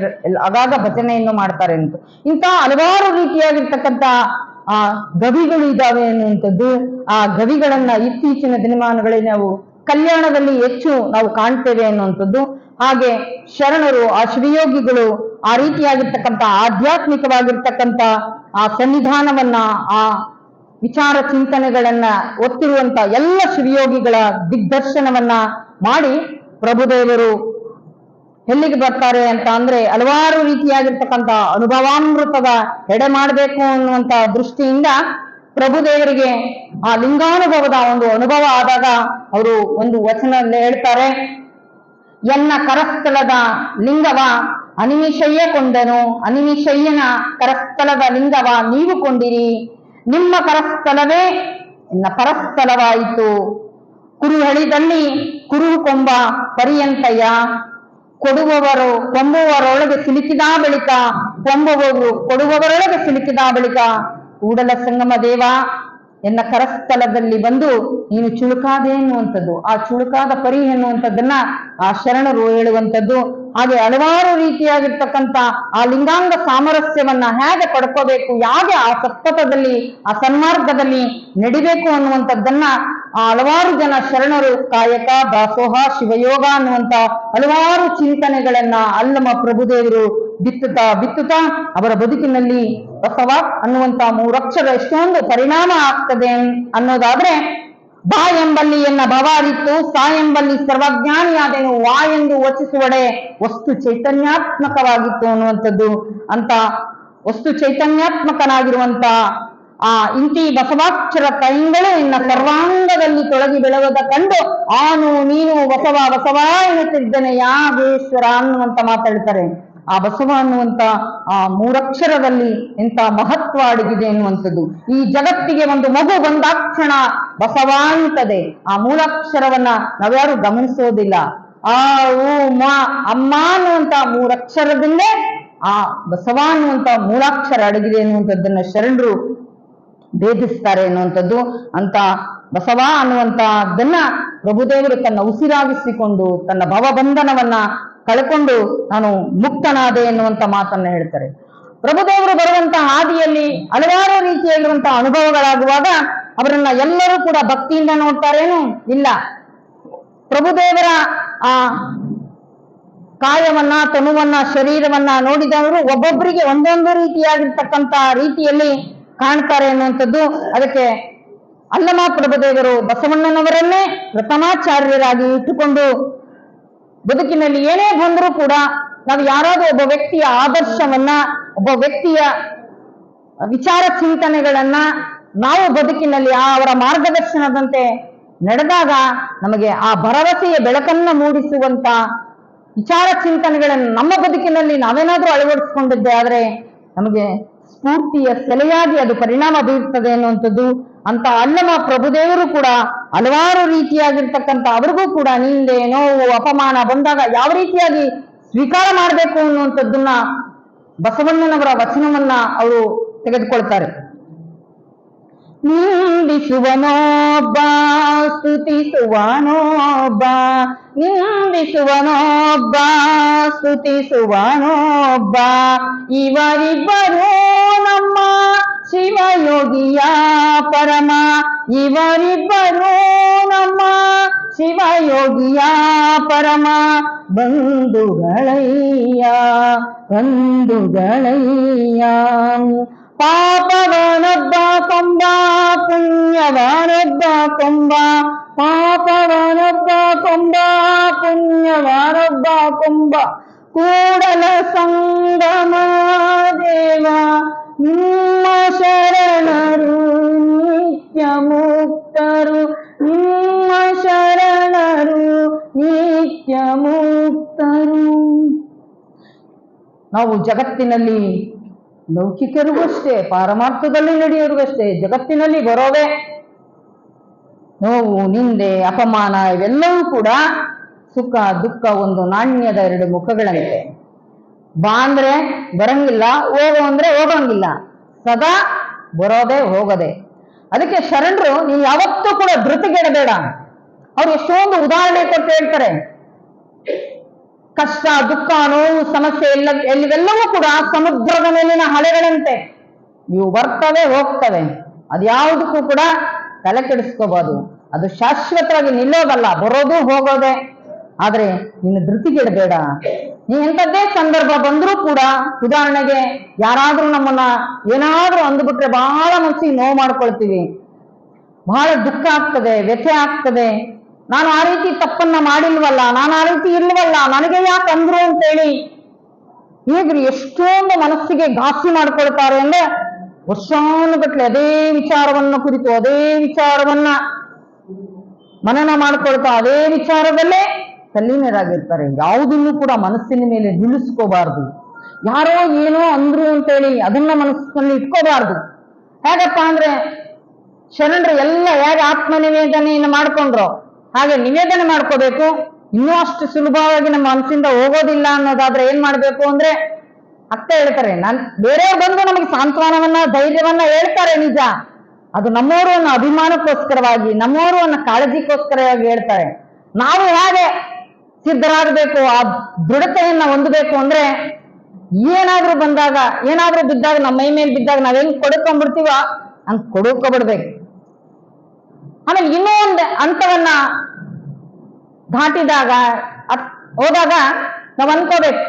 ಆಗಾಗ ಭಜನೆಯನ್ನು ಮಾಡ್ತಾರೆ ಅಂತ. ಇಂಥ ಹಲವಾರು ರೀತಿಯಾಗಿರ್ತಕ್ಕಂಥ ಆ ಗವಿಗಳು ಇದ್ದಾವೆ ಅನ್ನುವಂಥದ್ದು. ಆ ಗವಿಗಳನ್ನ ಇತ್ತೀಚಿನ ದಿನಮಾನಗಳಲ್ಲಿ ನಾವು ಕಲ್ಯಾಣದಲ್ಲಿ ಹೆಚ್ಚು ನಾವು ಕಾಣ್ತೇವೆ ಅನ್ನುವಂಥದ್ದು. ಹಾಗೆ ಶರಣರು, ಆ ಶಿವಯೋಗಿಗಳು ಆ ರೀತಿಯಾಗಿರ್ತಕ್ಕಂಥ ಆಧ್ಯಾತ್ಮಿಕವಾಗಿರ್ತಕ್ಕಂಥ ಆ ಸನ್ನಿಧಾನವನ್ನ, ಆ ವಿಚಾರ ಚಿಂತನೆಗಳನ್ನ ಒತ್ತಿರುವಂತ ಎಲ್ಲ ಶಿವಯೋಗಿಗಳ ದಿಗ್ದರ್ಶನವನ್ನ ಮಾಡಿ ಪ್ರಭುದೇವರು ಎಲ್ಲಿಗೆ ಬರ್ತಾರೆ ಅಂತ ಅಂದ್ರೆ ಹಲವಾರು ರೀತಿಯಾಗಿರ್ತಕ್ಕಂಥ ಅನುಭವಾಮೃತದ ಎಡೆ ಮಾಡಬೇಕು ಅನ್ನುವಂತ ದೃಷ್ಟಿಯಿಂದ ಪ್ರಭುದೇವರಿಗೆ ಆ ಲಿಂಗಾನುಭವದ ಒಂದು ಅನುಭವ ಆದಾಗ ಅವರು ಒಂದು ವಚನದಲ್ಲಿ ಹೇಳ್ತಾರೆ, ಎನ್ನ ಕರಸ್ಥಳದ ಲಿಂಗವ ಅನಿಮಿಷಯ್ಯ ಕೊಂಡನು, ಅನಿಮಿಷಯ್ಯನ ಕರಸ್ಥಳದ ಲಿಂಗವ ನೀವು ಕೊಂಡಿರಿ, ನಿಮ್ಮ ಕರಸ್ಥಳವೇ ಎನ್ನ ಪರಸ್ಥಳವಾಯಿತು, ಕುರುಹಳಿದಲ್ಲಿ ಕುರುಹು ಕೊಂಬ ಪರ್ಯಂತಯ್ಯ, ಕೊಂಬುವರೊಳಗೆ ಸಿಲುಕಿದ ಬಳಿಕ ಕೊಂಬುವವರು ಕೊಡುವವರೊಳಗೆ ಸಿಲುಕಿದ ಬಳಿಕ ಕೂಡಲ ಸಂಗಮ ದೇವ ಎನ್ನ ಕರಸ್ಥಳದಲ್ಲಿ ಬಂದು ನೀನು ಚುಳುಕಾದೆ ಎನ್ನುವಂಥದ್ದು. ಆ ಚುಳುಕಾದ ಪರಿ ಎನ್ನುವಂಥದ್ದನ್ನ ಆ ಶರಣರು ಹೇಳುವಂಥದ್ದು. ಹಾಗೆ ಹಲವಾರು ರೀತಿಯಾಗಿರ್ತಕ್ಕಂಥ ಆ ಲಿಂಗಾಂಗ ಸಾಮರಸ್ಯವನ್ನ ಹೇಗೆ ಪಡ್ಕೋಬೇಕು, ಹೇಗೆ ಆ ಸತ್ಪಥದಲ್ಲಿ, ಆ ಸನ್ಮಾರ್ಗದಲ್ಲಿ ನಡಿಬೇಕು ಅನ್ನುವಂಥದ್ದನ್ನ ಹಲವಾರು ಜನ ಶರಣರು ಕಾಯಕ, ದಾಸೋಹ, ಶಿವಯೋಗ ಅನ್ನುವಂತ ಹಲವಾರು ಚಿಂತನೆಗಳನ್ನ ಅಲ್ಲಮ ಪ್ರಭುದೇವರು ಬಿತ್ತುತ್ತಾ ಅವರ ಬದುಕಿನಲ್ಲಿ ಬಸವ ಅನ್ನುವಂತ ಮೂರಕ್ಷರ ಎಷ್ಟೊಂದು ಪರಿಣಾಮ ಆಗ್ತದೆ ಅನ್ನೋದಾದ್ರೆ, ಬಾ ಎಂಬಲ್ಲಿ ಎನ್ನ ಭವ ಅರಿತು, ಸಾ ಎಂಬಲ್ಲಿ ಸರ್ವಜ್ಞಾನಿಯಾದೆನು, ವಾ ಎಂದು ವಚಿಸುವಡೆ ವಸ್ತು ಚೈತನ್ಯಾತ್ಮಕವಾಗಿತ್ತು ಅನ್ನುವಂಥದ್ದು. ಅಂತ ವಸ್ತು ಚೈತನ್ಯಾತ್ಮಕನಾಗಿರುವಂತ ಇಂತಿ ಬಸವಾಕ್ಷರ ಕೈಗಳು ಇನ್ನ ಸರ್ವಾಂಗದಲ್ಲಿ ತೊಳಗಿ ಬೆಳವದ ಕಂಡು ಆನು ನೀನು ಬಸವ ಬಸವ ಎನ್ನುತ್ತಿದ್ದೇನೆ ಯಾಗೇಶ್ವರ ಅನ್ನುವಂತ ಮಾತಾಡ್ತಾರೆ. ಆ ಬಸವ ಅನ್ನುವಂತ ಮೂರಕ್ಷರದಲ್ಲಿ ಎಂತ ಮಹತ್ವ ಅಡಗಿದೆ ಎನ್ನುವಂಥದ್ದು. ಈ ಜಗತ್ತಿಗೆ ಒಂದು ಮಗು ಬಂದಾಕ್ಷಣ ಬಸವ ಅಂತದೆ. ಆ ಮೂಲಾಕ್ಷರವನ್ನ ನಾವ್ಯಾರು ಗಮನಿಸೋದಿಲ್ಲ. ಆ ಉ ಮ ಅಮ್ಮ ಅನ್ನುವಂತ ಮೂರಕ್ಷರದಲ್ಲೇ ಆ ಬಸವ ಅನ್ನುವಂತ ಮೂಲಾಕ್ಷರ ಅಡಗಿದೆ ಎನ್ನುವಂಥದ್ದನ್ನ ಶರಣರು ಭೇದಿಸ್ತಾರೆ ಎನ್ನುವಂಥದ್ದು. ಅಂತ ಬಸವ ಅನ್ನುವಂತದ್ದನ್ನ ಪ್ರಭುದೇವರು ತನ್ನ ಉಸಿರಾಗಿಸಿಕೊಂಡು ತನ್ನ ಭವಬಂಧನವನ್ನ ಕಳ್ಕೊಂಡು ನಾನು ಮುಕ್ತನಾದೆ ಎನ್ನುವಂತ ಮಾತನ್ನ ಹೇಳ್ತಾರೆ. ಪ್ರಭುದೇವರು ಬರುವಂತಹ ಹಾದಿಯಲ್ಲಿ ಹಲವಾರು ರೀತಿಯಾಗಿರುವಂತಹ ಅನುಭವಗಳಾಗುವಾಗ ಅವರನ್ನ ಎಲ್ಲರೂ ಕೂಡ ಭಕ್ತಿಯಿಂದ ನೋಡ್ತಾರೇನು? ಇಲ್ಲ. ಪ್ರಭುದೇವರ ಆ ಕಾಯವನ್ನ, ತನುವನ್ನ, ಶರೀರವನ್ನ ನೋಡಿದವರು ಒಬ್ಬೊಬ್ಬರಿಗೆ ಒಂದೊಂದು ರೀತಿಯಾಗಿರ್ತಕ್ಕಂಥ ರೀತಿಯಲ್ಲಿ ಕಾಣ್ತಾರೆ ಅನ್ನುವಂಥದ್ದು. ಅದಕ್ಕೆ ಅಲ್ಲಮ ಪ್ರಭುದೇವರು ಬಸವಣ್ಣನವರನ್ನೇ ಪ್ರಥಮಾಚಾರ್ಯರಾಗಿ ಇಟ್ಟುಕೊಂಡು ಬದುಕಿನಲ್ಲಿ ಏನೇ ಬಂದರೂ ಕೂಡ ನಾವು ಯಾರಾದ್ರೂ ಒಬ್ಬ ವ್ಯಕ್ತಿಯ ಆದರ್ಶವನ್ನ, ಒಬ್ಬ ವ್ಯಕ್ತಿಯ ವಿಚಾರ ಚಿಂತನೆಗಳನ್ನ ನಾವು ಬದುಕಿನಲ್ಲಿ ಅವರ ಮಾರ್ಗದರ್ಶನದಂತೆ ನಡೆದಾಗ ನಮಗೆ ಆ ಭರವಸೆಯ ಬೆಳಕನ್ನ ಮೂಡಿಸುವಂತ ವಿಚಾರ ಚಿಂತನೆಗಳನ್ನು ನಮ್ಮ ಬದುಕಿನಲ್ಲಿ ನಾವೇನಾದ್ರೂ ಅಳವಡಿಸಿಕೊಂಡಿದ್ದೆ ಆದ್ರೆ ನಮಗೆ ಸ್ಫೂರ್ತಿಯ ಸೆಲೆಯಾಗಿ ಅದು ಪರಿಣಾಮ ಬೀರುತ್ತದೆ ಅನ್ನುವಂಥದ್ದು. ಅಂತ ಅಲ್ಲಮ ಪ್ರಭುದೇವರು ಕೂಡ ಹಲವಾರು ರೀತಿಯಾಗಿರ್ತಕ್ಕಂಥ ಅವ್ರಿಗೂ ಕೂಡ ನಿಂದೆ, ನೋವು, ಅಪಮಾನ ಬಂದಾಗ ಯಾವ ರೀತಿಯಾಗಿ ಸ್ವೀಕಾರ ಮಾಡಬೇಕು ಅನ್ನುವಂಥದ್ದನ್ನ ಬಸವಣ್ಣನವರ ವಚನವನ್ನ ಅವರು ತೆಗೆದುಕೊಳ್ತಾರೆ. ನಿಂದಿಸುವನೊಬ್ಬ, ಸ್ತುತಿಸುವನೊಬ್ಬ, ನಿಂದಿಸುವನೊಬ್ಬ, ಸ್ತುತಿಸುವನೊಬ್ಬ, ಇವರಿಬ್ಬರು ನಮ್ಮ ಶಿವಯೋಗಿಯ ಪರಮ, ಇವರಿಬ್ಬರು ನಮ್ಮ ಶಿವಯೋಗಿಯ ಪರಮ ಬಂಧುಗಳಯ್ಯ, ಬಂಧುಗಳಯ್ಯ. ಪಾಪವನೊಬ್ಬ ಕೊಂಬ, ಪುಣ್ಯವನೊಬ್ಬ ಕೊಂಬ, ಪಾಪವನೊಬ್ಬ ಕೊಂಬ, ಪುಣ್ಯವನೊಬ್ಬ ಕೊಂಬ, ಕೂಡಲ ಸಂಗಮ ದೇವ ನಿಮ್ಮ ಶರಣರು ನಿತ್ಯ ಮುಕ್ತರು, ನಿಮ್ಮ ಶರಣರು ನಿತ್ಯ ಮುಕ್ತರು. ನಾವು ಜಗತ್ತಿನಲ್ಲಿ ಲೌಕಿಕರಿಗೂ ಅಷ್ಟೇ, ಪಾರಮಾರ್ಥದಲ್ಲಿ ನಡೆಯೋರಿಗೂ ಅಷ್ಟೇ, ಜಗತ್ತಿನಲ್ಲಿ ಬರೋವೆ ನೋವು, ನಿಂದೆ, ಅಪಮಾನ ಇವೆಲ್ಲವೂ ಕೂಡ ಸುಖ ದುಃಖ ಒಂದು ನಾಣ್ಯದ ಎರಡು ಮುಖಗಳಂತೆ. ಬಾ ಅಂದ್ರೆ ಬರಂಗಿಲ್ಲ, ಹೋಗು ಅಂದ್ರೆ ಹೋಗಂಗಿಲ್ಲ, ಸದಾ ಬರೋದೆ ಹೋಗದೆ. ಅದಕ್ಕೆ ಶರಣರು ನೀವು ಯಾವತ್ತೂ ಕೂಡ ಧೃತಿಗೆಡಬೇಡ. ಅವ್ರು ಎಷ್ಟೊಂದು ಉದಾಹರಣೆ ಕೊಟ್ಟು ಹೇಳ್ತಾರೆ. ಕಷ್ಟ, ದುಃಖ, ನೋವು, ಸಮಸ್ಯೆ ಎಲ್ಲವೂ ಕೂಡ ಸಮುದ್ರದ ಮೇಲಿನ ಅಲೆಗಳಂತೆ ಇವು ಬರ್ತವೆ ಹೋಗ್ತವೆ. ಅದ್ಯಾವುದಕ್ಕೂ ಕೂಡ ತಲೆ ಕೆಡಿಸ್ಕೋಬಹುದು. ಅದು ಶಾಶ್ವತವಾಗಿ ನಿಲ್ಲೋದಲ್ಲ, ಬರೋದು ಹೋಗೋದೆ. ಆದ್ರೆ ನೀನು ಧೃತಿಗೆಡಬೇಡ. ನೀ ಎಂಥದ್ದೇ ಸಂದರ್ಭ ಬಂದ್ರೂ ಕೂಡ, ಉದಾಹರಣೆಗೆ ಯಾರಾದ್ರೂ ನಮ್ಮನ್ನ ಏನಾದ್ರೂ ಅಂದ್ಬಿಟ್ರೆ ಬಹಳ ಮನಸ್ಸಿಗೆ ನೋವು ಮಾಡ್ಕೊಳ್ತೀವಿ, ಬಹಳ ದುಃಖ ಆಗ್ತದೆ, ವ್ಯಥೆ ಆಗ್ತದೆ. ನಾನು ಆ ರೀತಿ ತಪ್ಪನ್ನ ಮಾಡಿಲ್ವಲ್ಲ, ನಾನು ಆ ರೀತಿ ಇಲ್ವಲ್ಲ, ನನಗೆ ಯಾಕೆ ಅಂದ್ರು ಅಂತೇಳಿ ಹೀಗ್ರಿ ಎಷ್ಟೊಂದು ಮನಸ್ಸಿಗೆ ಘಾಸಿ ಮಾಡ್ಕೊಳ್ತಾರೆ. ಅಂದ್ರೆ ವರ್ಷಾನುಗಟ್ಲೆ ಅದೇ ವಿಚಾರವನ್ನು ಕುರಿತು ಅದೇ ವಿಚಾರವನ್ನ ಮನನ ಮಾಡ್ಕೊಳ್ತಾ ಅದೇ ವಿಚಾರದಲ್ಲೇ ತಲ್ಲೀನರಾಗಿರ್ತಾರೆ. ಯಾವುದನ್ನು ಕೂಡ ಮನಸ್ಸಿನ ಮೇಲೆ ನಿಲ್ಲಿಸ್ಕೋಬಾರ್ದು. ಯಾರೋ ಏನೋ ಅಂದ್ರು ಅಂತೇಳಿ ಅದನ್ನ ಮನಸ್ಸಿನಲ್ಲಿ ಇಟ್ಕೋಬಾರ್ದು. ಹೇಗಪ್ಪ ಅಂದ್ರೆ ಶರಣರು ಎಲ್ಲ ಹೇಗೆ ಆತ್ಮನಿವೇದನೆಯನ್ನು ಮಾಡ್ಕೊಂಡ್ರು ಹಾಗೆ ನಿವೇದನೆ ಮಾಡ್ಕೋಬೇಕು. ಇನ್ನೂ ಅಷ್ಟು ಸುಲಭವಾಗಿ ನಮ್ಮ ಮನಸ್ಸಿಂದ ಹೋಗೋದಿಲ್ಲ ಅನ್ನೋದಾದ್ರೆ ಏನ್ ಮಾಡ್ಬೇಕು ಅಂದ್ರೆ ಅಕ್ಕ ಹೇಳ್ತಾರೆ, ಬೇರೆಯವ್ರು ಬಂದು ನಮಗೆ ಸಾಂತ್ವನವನ್ನ ಧೈರ್ಯವನ್ನ ಹೇಳ್ತಾರೆ ನಿಜ, ಅದು ನಮ್ಮವರು ಅನ್ನೋ ಅಭಿಮಾನಕ್ಕೋಸ್ಕರವಾಗಿ, ನಮ್ಮವರು ಅನ್ನೋ ಕಾಳಜಿಗೋಸ್ಕರವಾಗಿ ಹೇಳ್ತಾರೆ. ನಾವು ಹೇಗೆ ಸಿದ್ಧರಾಗಬೇಕು, ಆ ದೃಢತೆಯನ್ನ ಹೊಂದಬೇಕು ಅಂದ್ರೆ ಏನಾದ್ರೂ ಬಂದಾಗ, ಏನಾದ್ರೂ ಬಿದ್ದಾಗ, ನಮ್ಮ ಮೈ ಮೇಲೆ ಬಿದ್ದಾಗ ನಾವ್ ಹೆಂಗ್ ಕೊಡ್ಕೊಂಡ್ಬಿಡ್ತೀವ ಹಂಗ್ ಕೊಡ್ಕೋಬಿಡ್ಬೇಕು. ಆಮೇಲೆ ಇನ್ನೂ ಒಂದು ಹಂತವನ್ನ ದಾಟಿದಾಗ ಹೋದಾಗ ನಾವು ಅನ್ಕೋಬೇಕು,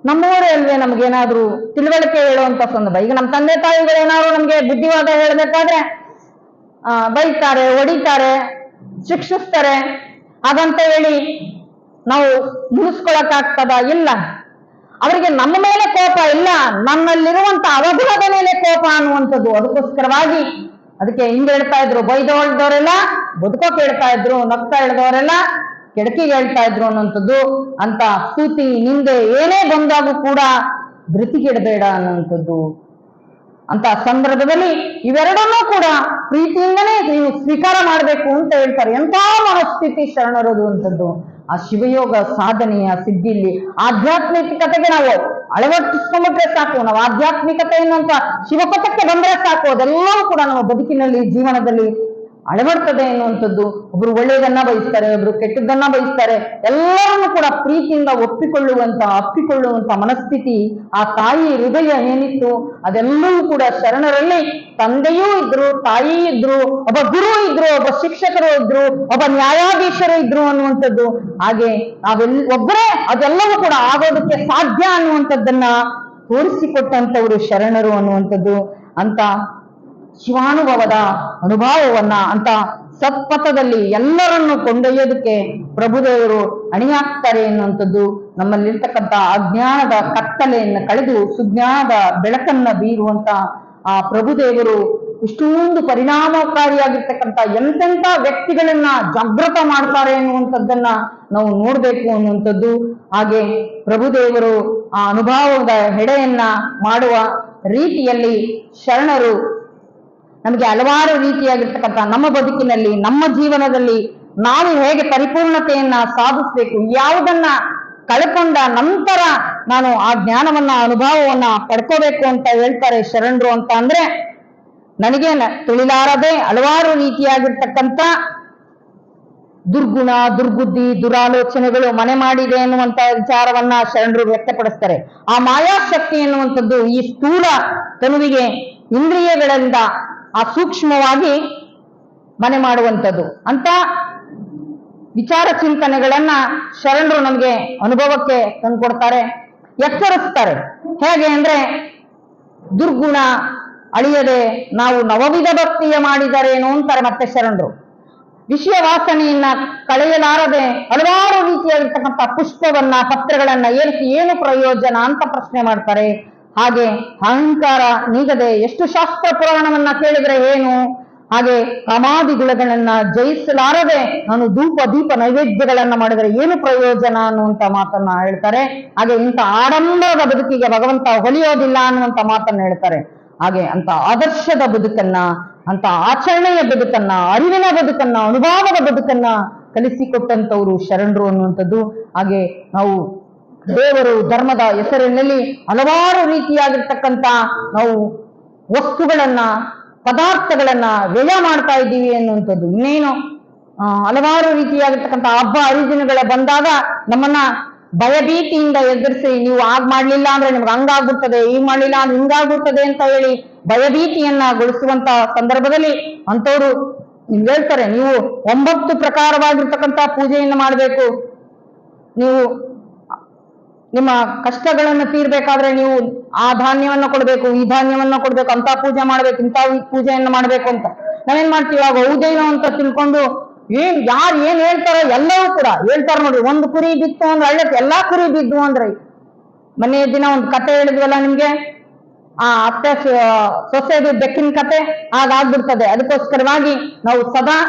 ನಮ್ಮೂರೇ ಅಲ್ವೇ ನಮ್ಗೇನಾದ್ರೂ ತಿಳುವಳಿಕೆ ಹೇಳುವಂತ ಸಂದರ್ಭ. ಈಗ ನಮ್ಮ ತಂದೆ ತಾಯಿಗಳೇನಾದ್ರು ನಮ್ಗೆ ಬುದ್ಧಿವಾದ ಹೇಳ್ಬೇಕಾದ್ರೆ ಬೈತಾರೆ, ಹೊಡಿತಾರೆ, ಶಿಕ್ಷಿಸ್ತಾರೆ. ಹಾಗಂತ ಹೇಳಿ ನಾವು ಮುಗಿಸ್ಕೊಳಕ್ಕಾಗ್ತದ? ಇಲ್ಲ. ಅವರಿಗೆ ನಮ್ಮ ಮೇಲೆ ಕೋಪ ಇಲ್ಲ, ನಮ್ಮಲ್ಲಿರುವಂತ ಅವಗುಣದ ಮೇಲೆ ಕೋಪ ಅನ್ನುವಂಥದ್ದು. ಅದಕ್ಕೋಸ್ಕರವಾಗಿ ಅದಕ್ಕೆ ಹಿಂಗೆ ಹೇಳ್ತಾ ಇದ್ರು, ಬೈದೋಳ್ದವರೆಲ್ಲ ಬದುಕೋಕೆ ಹೇಳ್ತಾ ಇದ್ರು, ನಗ್ತಾ ಹೇಳಿದವರೆಲ್ಲ ಕೆಡಕಿಗೆ ಹೇಳ್ತಾ ಇದ್ರು ಅನ್ನುವಂಥದ್ದು. ಅಂತ ಸ್ತುತಿ ನಿಂದೆ ಏನೇ ಬಂದಾಗೂ ಕೂಡ ಧೃತಿಗೆಡಬೇಡ ಅನ್ನುವಂಥದ್ದು. ಅಂತ ಸಂದರ್ಭದಲ್ಲಿ ಇವೆರಡನ್ನೂ ಕೂಡ ಪ್ರೀತಿಯಿಂದನೇ ನೀವು ಸ್ವೀಕಾರ ಮಾಡಬೇಕು ಅಂತ ಹೇಳ್ತಾರೆ. ಎಂಥ ಮನಸ್ಥಿತಿ ಶರಣರದು ಅಂತದ್ದು. ಆ ಶಿವಯೋಗ ಸಾಧನೆಯ ಸಿದ್ಧಿಯಲ್ಲಿ ಆಧ್ಯಾತ್ಮಿಕತೆಗೆ ನಾವು ಅಳವಡಿಸ್ಕೊಂಡ್ಬಿಟ್ರೆ ಸಾಕು. ನಾವು ಆಧ್ಯಾತ್ಮಿಕತೆ ಎನ್ನುವಂತ ಶಿವಪಥಕ್ಕೆ ಬಂದ್ರೆ ಸಾಕು, ಅದೆಲ್ಲವೂ ಕೂಡ ನಮ್ಮ ಬದುಕಿನಲ್ಲಿ ಜೀವನದಲ್ಲಿ ಅಳವಡ್ತದೆ ಎನ್ನುವಂಥದ್ದು. ಒಬ್ರು ಒಳ್ಳೆಯದನ್ನ ಬಯಸ್ತಾರೆ, ಒಬ್ರು ಕೆಟ್ಟದ್ದನ್ನ ಬಯಸ್ತಾರೆ. ಎಲ್ಲರನ್ನು ಕೂಡ ಪ್ರೀತಿಯಿಂದ ಅಪ್ಪಿಕೊಳ್ಳುವಂತ ಮನಸ್ಥಿತಿ ಆ ತಾಯಿ ಹೃದಯ ಏನಿತ್ತು ಅದೆಲ್ಲವೂ ಕೂಡ ಶರಣರಲ್ಲಿ ತಂದೆಯೂ ಇದ್ರು, ತಾಯಿ ಇದ್ರು, ಒಬ್ಬ ಗುರು ಇದ್ರು, ಒಬ್ಬ ಶಿಕ್ಷಕರು ಇದ್ರು, ಒಬ್ಬ ನ್ಯಾಯಾಧೀಶರು ಇದ್ರು ಅನ್ನುವಂಥದ್ದು. ಹಾಗೆ ಒಬ್ಬರೇ ಅದೆಲ್ಲವೂ ಕೂಡ ಆಗೋದಕ್ಕೆ ಸಾಧ್ಯ ಅನ್ನುವಂಥದ್ದನ್ನ ತೋರಿಸಿಕೊಟ್ಟಂತವರು ಶರಣರು ಅನ್ನುವಂಥದ್ದು. ಅಂತ ಶಿವಾನುಭವದ ಅನುಭವವನ್ನ ಅಂತ ಸತ್ಪಥದಲ್ಲಿ ಎಲ್ಲರನ್ನು ಕೊಂಡೊಯ್ಯೋದಕ್ಕೆ ಪ್ರಭುದೇವರು ಅಣಿಯಾಗ್ತಾರೆ ಎನ್ನುವಂಥದ್ದು. ನಮ್ಮಲ್ಲಿರ್ತಕ್ಕಂಥ ಅಜ್ಞಾನದ ಕತ್ತಲೆಯನ್ನು ಕಳೆದು ಸುಜ್ಞಾನದ ಬೆಳಕನ್ನ ಬೀರುವಂತ ಆ ಪ್ರಭುದೇವರು ಇಷ್ಟೊಂದು ಪರಿಣಾಮಕಾರಿಯಾಗಿರ್ತಕ್ಕಂಥ ಎಂತೆಂಥ ವ್ಯಕ್ತಿಗಳನ್ನ ಜಾಗೃತ ಮಾಡ್ತಾರೆ ಎನ್ನುವಂಥದ್ದನ್ನ ನಾವು ನೋಡ್ಬೇಕು ಅನ್ನುವಂಥದ್ದು. ಹಾಗೆ ಪ್ರಭುದೇವರು ಆ ಅನುಭವದ ಹೆಡೆಯನ್ನ ಮಾಡುವ ರೀತಿಯಲ್ಲಿ ಶರಣರು ನಮಗೆ ಹಲವಾರು ರೀತಿಯಾಗಿರ್ತಕ್ಕಂಥ ನಮ್ಮ ಬದುಕಿನಲ್ಲಿ ನಮ್ಮ ಜೀವನದಲ್ಲಿ ನಾವು ಹೇಗೆ ಪರಿಪೂರ್ಣತೆಯನ್ನ ಸಾಧಿಸ್ಬೇಕು, ಯಾವುದನ್ನ ಕಳ್ಕೊಂಡ ನಂತರ ನಾನು ಆ ಜ್ಞಾನವನ್ನ ಅನುಭವವನ್ನ ಪಡ್ಕೋಬೇಕು ಅಂತ ಹೇಳ್ತಾರೆ ಶರಣರು. ಅಂತ ಅಂದ್ರೆ ನನಗೆ ತಿಳಿಲಾರದೆ ಹಲವಾರು ರೀತಿಯಾಗಿರ್ತಕ್ಕಂಥ ದುರ್ಗುಣ, ದುರ್ಬುದ್ಧಿ, ದುರಾಲೋಚನೆಗಳು ಮನೆ ಮಾಡಿದೆ ಎನ್ನುವಂತ ವಿಚಾರವನ್ನ ಶರಣರು ವ್ಯಕ್ತಪಡಿಸ್ತಾರೆ. ಆ ಮಾಯಾಶಕ್ತಿ ಎನ್ನುವಂಥದ್ದು ಈ ಸ್ಥೂಲ ತನುವಿಗೆ ಇಂದ್ರಿಯಗಳಿಂದ ಆ ಸೂಕ್ಷ್ಮವಾಗಿ ಮನೆ ಮಾಡುವಂಥದ್ದು. ಅಂತ ವಿಚಾರ ಚಿಂತನೆಗಳನ್ನ ಶರಣರು ನಮಗೆ ಅನುಭವಕ್ಕೆ ತಂದುಕೊಡ್ತಾರೆ, ಎಚ್ಚರಿಸ್ತಾರೆ. ಹೇಗೆ ಅಂದ್ರೆ ದುರ್ಗುಣ ಅಳಿಯದೆ ನಾವು ನವವಿಧ ಭಕ್ತಿಯ ಮಾಡಿದರೇನು ಅಂತಾರೆ ಮತ್ತೆ ಶರಣರು. ವಿಷಯ ವಾಸನೆಯನ್ನ ಕಳೆಯಲಾರದೆ ಹಲವಾರು ರೀತಿಯಾಗಿರ್ತಕ್ಕಂಥ ಪುಷ್ಪವನ್ನ ಪತ್ರಗಳನ್ನ ಏರಿಸಿ ಏನು ಪ್ರಯೋಜನ ಅಂತ ಪ್ರಶ್ನೆ ಮಾಡ್ತಾರೆ. ಹಾಗೆ ಅಹಂಕಾರ ನೀಗದೆ ಎಷ್ಟು ಶಾಸ್ತ್ರ ಪುರಾಣವನ್ನ ಕೇಳಿದ್ರೆ ಏನು, ಹಾಗೆ ಕಾಮಾದಿಗುಣಗಳನ್ನ ಜಯಿಸಲಾರದೆ ನಾನು ಧೂಪ ದೀಪ ನೈವೇದ್ಯಗಳನ್ನ ಮಾಡಿದರೆ ಏನು ಪ್ರಯೋಜನ ಅನ್ನುವಂತ ಮಾತನ್ನ ಹೇಳ್ತಾರೆ. ಹಾಗೆ ಇಂಥ ಆಡಂಬರದ ಬದುಕಿಗೆ ಭಗವಂತ ಹೊಲಿಯೋದಿಲ್ಲ ಅನ್ನುವಂತ ಮಾತನ್ನ ಹೇಳ್ತಾರೆ. ಹಾಗೆ ಅಂತ ಆದರ್ಶದ ಬದುಕನ್ನ, ಅಂತ ಆಚರಣೆಯ ಬದುಕನ್ನ, ಅರಿವಿನ ಬದುಕನ್ನ, ಅನುಭವದ ಬದುಕನ್ನ ಕಲಿಸಿಕೊಟ್ಟಂತವರು ಶರಣರು ಅನ್ನುವಂಥದ್ದು. ಹಾಗೆ ನಾವು ದೇವರು ಧರ್ಮದ ಹೆಸರಿನಲ್ಲಿ ಹಲವಾರು ರೀತಿಯಾಗಿರ್ತಕ್ಕಂಥ ನಾವು ವಸ್ತುಗಳನ್ನ ಪದಾರ್ಥಗಳನ್ನ ವ್ಯಯ ಮಾಡ್ತಾ ಇದ್ದೀವಿ ಅನ್ನುವಂಥದ್ದು. ಇನ್ನೇನು ಹಲವಾರು ರೀತಿಯಾಗಿರ್ತಕ್ಕಂಥ ಹಬ್ಬ ಹರಿದಿನಗಳ ಬಂದಾಗ ನಮ್ಮನ್ನ ಭಯಭೀತಿಯಿಂದ ಎದುರಿಸಿ ನೀವು ಆಗ್ ಮಾಡ್ಲಿಲ್ಲ ಅಂದ್ರೆ ನಿಮ್ಗೆ ಹಂಗಾಗ್ಬಿಡ್ತದೆ, ಈಗ ಮಾಡ್ಲಿಲ್ಲ ಅಂದ್ರೆ ಹಿಂಗಾಗ್ಬಿಡ್ತದೆ ಅಂತ ಹೇಳಿ ಭಯಭೀತಿಯನ್ನ ಗೊಳಿಸುವಂತ ಸಂದರ್ಭದಲ್ಲಿ ಅಂತವ್ರು ಹೇಳ್ತಾರೆ, ನೀವು 9 ಪ್ರಕಾರವಾಗಿರ್ತಕ್ಕಂಥ ಪೂಜೆಯನ್ನು ಮಾಡಬೇಕು, ನೀವು ನಿಮ್ಮ ಕಷ್ಟಗಳನ್ನು ತೀರ್ಬೇಕಾದ್ರೆ ನೀವು ಆ ಧಾನ್ಯವನ್ನ ಕೊಡ್ಬೇಕು, ಈ ಧಾನ್ಯವನ್ನ ಕೊಡ್ಬೇಕು, ಅಂತ ಪೂಜೆ ಮಾಡ್ಬೇಕು, ಇಂಥ ಪೂಜೆಯನ್ನ ಮಾಡ್ಬೇಕು ಅಂತ ನಾವೇನ್ ಮಾಡ್ತೀವಿ. ಆಗ ಹೌದೇನೋ ಅಂತ ತಿಳ್ಕೊಂಡು ಯಾರು ಏನ್ ಹೇಳ್ತಾರೋ ಎಲ್ಲವೂ ಕೂಡ ಹೇಳ್ತಾರೆ. ನೋಡಿ, ಒಂದು ಕುರಿ ಬಿತ್ತು ಅಂದ್ರೆ ಹಳ್ಳಕ್ಕೆ ಎಲ್ಲಾ ಕುರಿ ಬಿದ್ದು ಅಂದ್ರೆ ಮೊನ್ನೆ ದಿನ ಒಂದು ಕತೆ ಹೇಳಿದ್ವಲ್ಲ ನಿಮ್ಗೆ, ಆ ಅತ್ತೆ ಸೊಸೆದು ಬೆಕ್ಕಿನ ಕತೆ ಹಾಗಾಗ್ಬಿಡ್ತದೆ. ಅದಕ್ಕೋಸ್ಕರವಾಗಿ ನಾವು ಸದಾ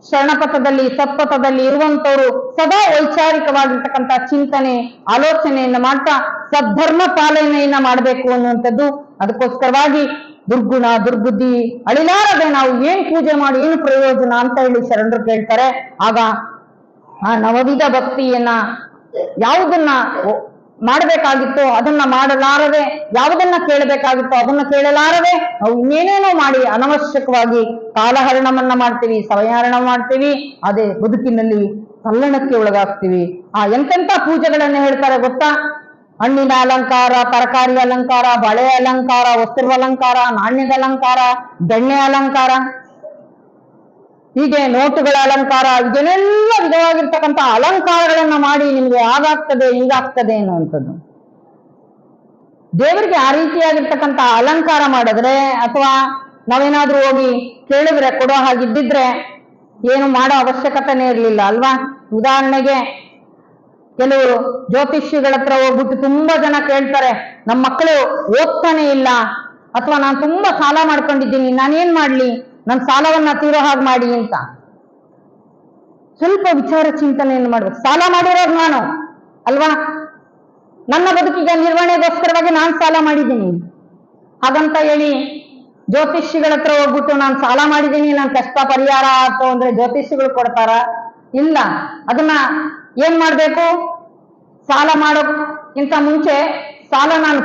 ಶರಣಪಥದಲ್ಲಿ ಸತ್ಪಥದಲ್ಲಿ ಇರುವಂತವ್ರು ಸದಾ ವೈಚಾರಿಕವಾಗಿರ್ತಕ್ಕಂಥ ಚಿಂತನೆ ಆಲೋಚನೆಯನ್ನ ಮಾಡ್ತಾ ಸದ್ಧರ್ಮ ಪಾಲನೆಯನ್ನ ಮಾಡಬೇಕು ಅನ್ನುವಂಥದ್ದು. ಅದಕ್ಕೋಸ್ಕರವಾಗಿ ದುರ್ಗುಣ ದುರ್ಬುದ್ಧಿ ಅಳಿಲಾರದೆ ನಾವು ಏನ್ ಪೂಜೆ ಮಾಡಿ ಏನು ಪ್ರಯೋಜನ ಅಂತ ಹೇಳಿ ಶರಣರು ಕೇಳ್ತಾರೆ. ಆಗ ಆ ನವವಿಧ ಭಕ್ತಿಯನ್ನ ಯಾವುದನ್ನ ಮಾಡಬೇಕಾಗಿತ್ತೋ ಅದನ್ನ ಮಾಡಲಾರದೆ, ಯಾವುದನ್ನ ಕೇಳಬೇಕಾಗಿತ್ತೋ ಅದನ್ನ ಕೇಳಲಾರದೆ ನಾವು ಇನ್ನೇನೇನೋ ಮಾಡಿ ಅನವಶ್ಯಕವಾಗಿ ಕಾಲಹರಣವನ್ನ ಮಾಡ್ತೀವಿ, ಸಮಯಹರಣ ಮಾಡ್ತೀವಿ. ಅದೇ ಬದುಕಿನಲ್ಲಿ ತಲ್ಲಣಕ್ಕೆ ಒಳಗಾಗ್ತೀವಿ. ಎಂತೆಂಥ ಪೂಜೆಗಳನ್ನ ಹೇಳ್ತಾರೆ ಗೊತ್ತಾ? ಹಣ್ಣಿನ ಅಲಂಕಾರ, ತರಕಾರಿ ಅಲಂಕಾರ, ಬಳೆ ಅಲಂಕಾರ, ವಸ್ತ್ರದ ಅಲಂಕಾರ, ನಾಣ್ಯದ ಅಲಂಕಾರ, ಬೆಣ್ಣೆ ಅಲಂಕಾರ. ಹೀಗೆ ನೋಟುಗಳ ಅಲಂಕಾರ, ಇದನ್ನೆಲ್ಲ ವಿಧವಾಗಿರ್ತಕ್ಕಂಥ ಅಲಂಕಾರಗಳನ್ನ ಮಾಡಿ ನಿಮ್ಗೆ ಹಾಗಾಗ್ತದೆ ಹೀಗಾಗ್ತದೆ ಅನ್ನುವಂಥದ್ದು. ದೇವರಿಗೆ ಆ ರೀತಿಯಾಗಿರ್ತಕ್ಕಂಥ ಅಲಂಕಾರ ಮಾಡಿದ್ರೆ ಅಥವಾ ನಾವೇನಾದ್ರೂ ಹೋಗಿ ಕೇಳಿದ್ರೆ ಕೊಡೋ ಹಾಗಿದ್ದಿದ್ರೆ ಏನು ಮಾಡೋ ಅವಶ್ಯಕತೆನೇ ಇರಲಿಲ್ಲ ಅಲ್ವಾ. ಉದಾಹರಣೆಗೆ ಕೆಲವು ಜ್ಯೋತಿಷಿಗಳ ಹತ್ರ ಹೋಗ್ಬಿಟ್ಟು ತುಂಬಾ ಜನ ಕೇಳ್ತಾರೆ, ನಮ್ಮ ಮಕ್ಕಳು ಓದ್ತಾನೆ ಇಲ್ಲ, ಅಥವಾ ನಾನು ತುಂಬಾ ಸಾಲ ಮಾಡ್ಕೊಂಡಿದ್ದೀನಿ, ನಾನೇನ್ ಮಾಡ್ಲಿ, ನನ್ನ ಸಾಲವನ್ನ ತೀರೋ ಹಾಗೆ ಮಾಡಿ ಅಂತ. ಸ್ವಲ್ಪ ವಿಚಾರ ಚಿಂತನೆಯನ್ನು ಮಾಡ್ಬೇಕು. ಸಾಲ ಮಾಡಿರೋದು ನಾನು ಅಲ್ವಾ, ನನ್ನ ಬದುಕಿಗೆ ನಿರ್ವಹಣೆಗೋಸ್ಕರವಾಗಿ ನಾನು ಸಾಲ ಮಾಡಿದ್ದೀನಿ ಹಾಗಂತ ಹೇಳಿ ಜ್ಯೋತಿಷಿಗಳ ಹತ್ರ ಹೋಗ್ಬಿಟ್ಟು ನಾನು ಸಾಲ ಮಾಡಿದ್ದೀನಿ, ನನ್ನ ಕಷ್ಟ ಪರಿಹಾರ ಆಯ್ತು ಅಂದ್ರೆ ಜ್ಯೋತಿಷಿಗಳು ಕೊಡ್ತಾರ? ಇಲ್ಲ. ಅದನ್ನ ಏನ್ ಮಾಡ್ಬೇಕು, ಸಾಲ ಮಾಡೋಕ್ಕಿಂತ ಮುಂಚೆ ಸಾಲ ನಾನು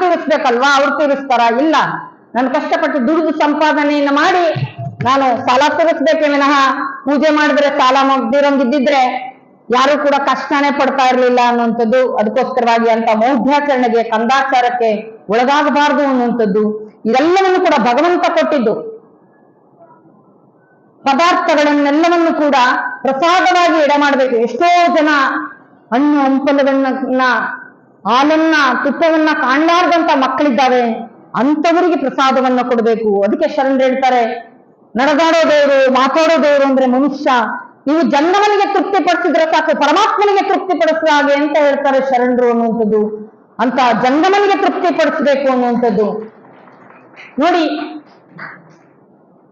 ತೀರಿಸ್ಬೇಕಲ್ವಾ, ಅವ್ರು ತೀರಿಸ್ತಾರ? ಇಲ್ಲ. ನಾನು ಕಷ್ಟಪಟ್ಟು ದುಡಿದು ಸಂಪಾದನೆಯನ್ನು ಮಾಡಿ ನಾನು ಸಾಲ ತೀರಿಸ್ಬೇಕೇ ವಿನಃ ಪೂಜೆ ಮಾಡಿದ್ರೆ ಸಾಲ ಮುಗ್ದಿರಂಗಿದ್ದಿದ್ರೆ ಯಾರು ಕೂಡ ಕಷ್ಟನೇ ಪಡ್ತಾ ಇರ್ಲಿಲ್ಲ ಅನ್ನುವಂಥದ್ದು. ಅದಕ್ಕೋಸ್ಕರವಾಗಿ ಅಂತ ಮೌಢ್ಯಾಚರಣೆಗೆ, ಕಂದಾಚಾರಕ್ಕೆ ಒಳಗಾಗಬಾರದು ಅನ್ನುವಂಥದ್ದು. ಇದೆಲ್ಲವನ್ನು ಕೂಡ ಭಗವಂತ ಕೊಟ್ಟಿದ್ದು. ಪದಾರ್ಥಗಳನ್ನೆಲ್ಲವನ್ನು ಕೂಡ ಪ್ರಸಾದವಾಗಿ ಎಡೆ ಮಾಡಬೇಕು. ಎಷ್ಟೋ ಜನ ಹಣ್ಣು ಹಂಪಲುಗಳನ್ನ, ಹಾಲನ್ನ, ತುಪ್ಪವನ್ನ ಕಾಣಲಾರ್ದಂತ ಮಕ್ಕಳಿದ್ದಾವೆ, ಅಂಥವರಿಗೆ ಪ್ರಸಾದವನ್ನ ಕೊಡಬೇಕು. ಅದಕ್ಕೆ ಶರಣರು ಹೇಳ್ತಾರೆ, ನಡೆದಾಡೋ ದೇವರು, ಮಾತಾಡೋ ದೇವರು ಅಂದ್ರೆ ಮನುಷ್ಯ. ನೀವು ಜಂಗಮನಿಗೆ ತೃಪ್ತಿ ಪಡಿಸಿದ್ರೆ ಸಾಕು, ಪರಮಾತ್ಮನಿಗೆ ತೃಪ್ತಿ ಪಡಿಸಿದ ಹಾಗೆ ಅಂತ ಹೇಳ್ತಾರೆ ಶರಣರು ಅನ್ನುವಂಥದ್ದು. ಅಂತ ಜಂಗಮನಿಗೆ ತೃಪ್ತಿ ಪಡಿಸಬೇಕು ಅನ್ನುವಂಥದ್ದು. ನೋಡಿ,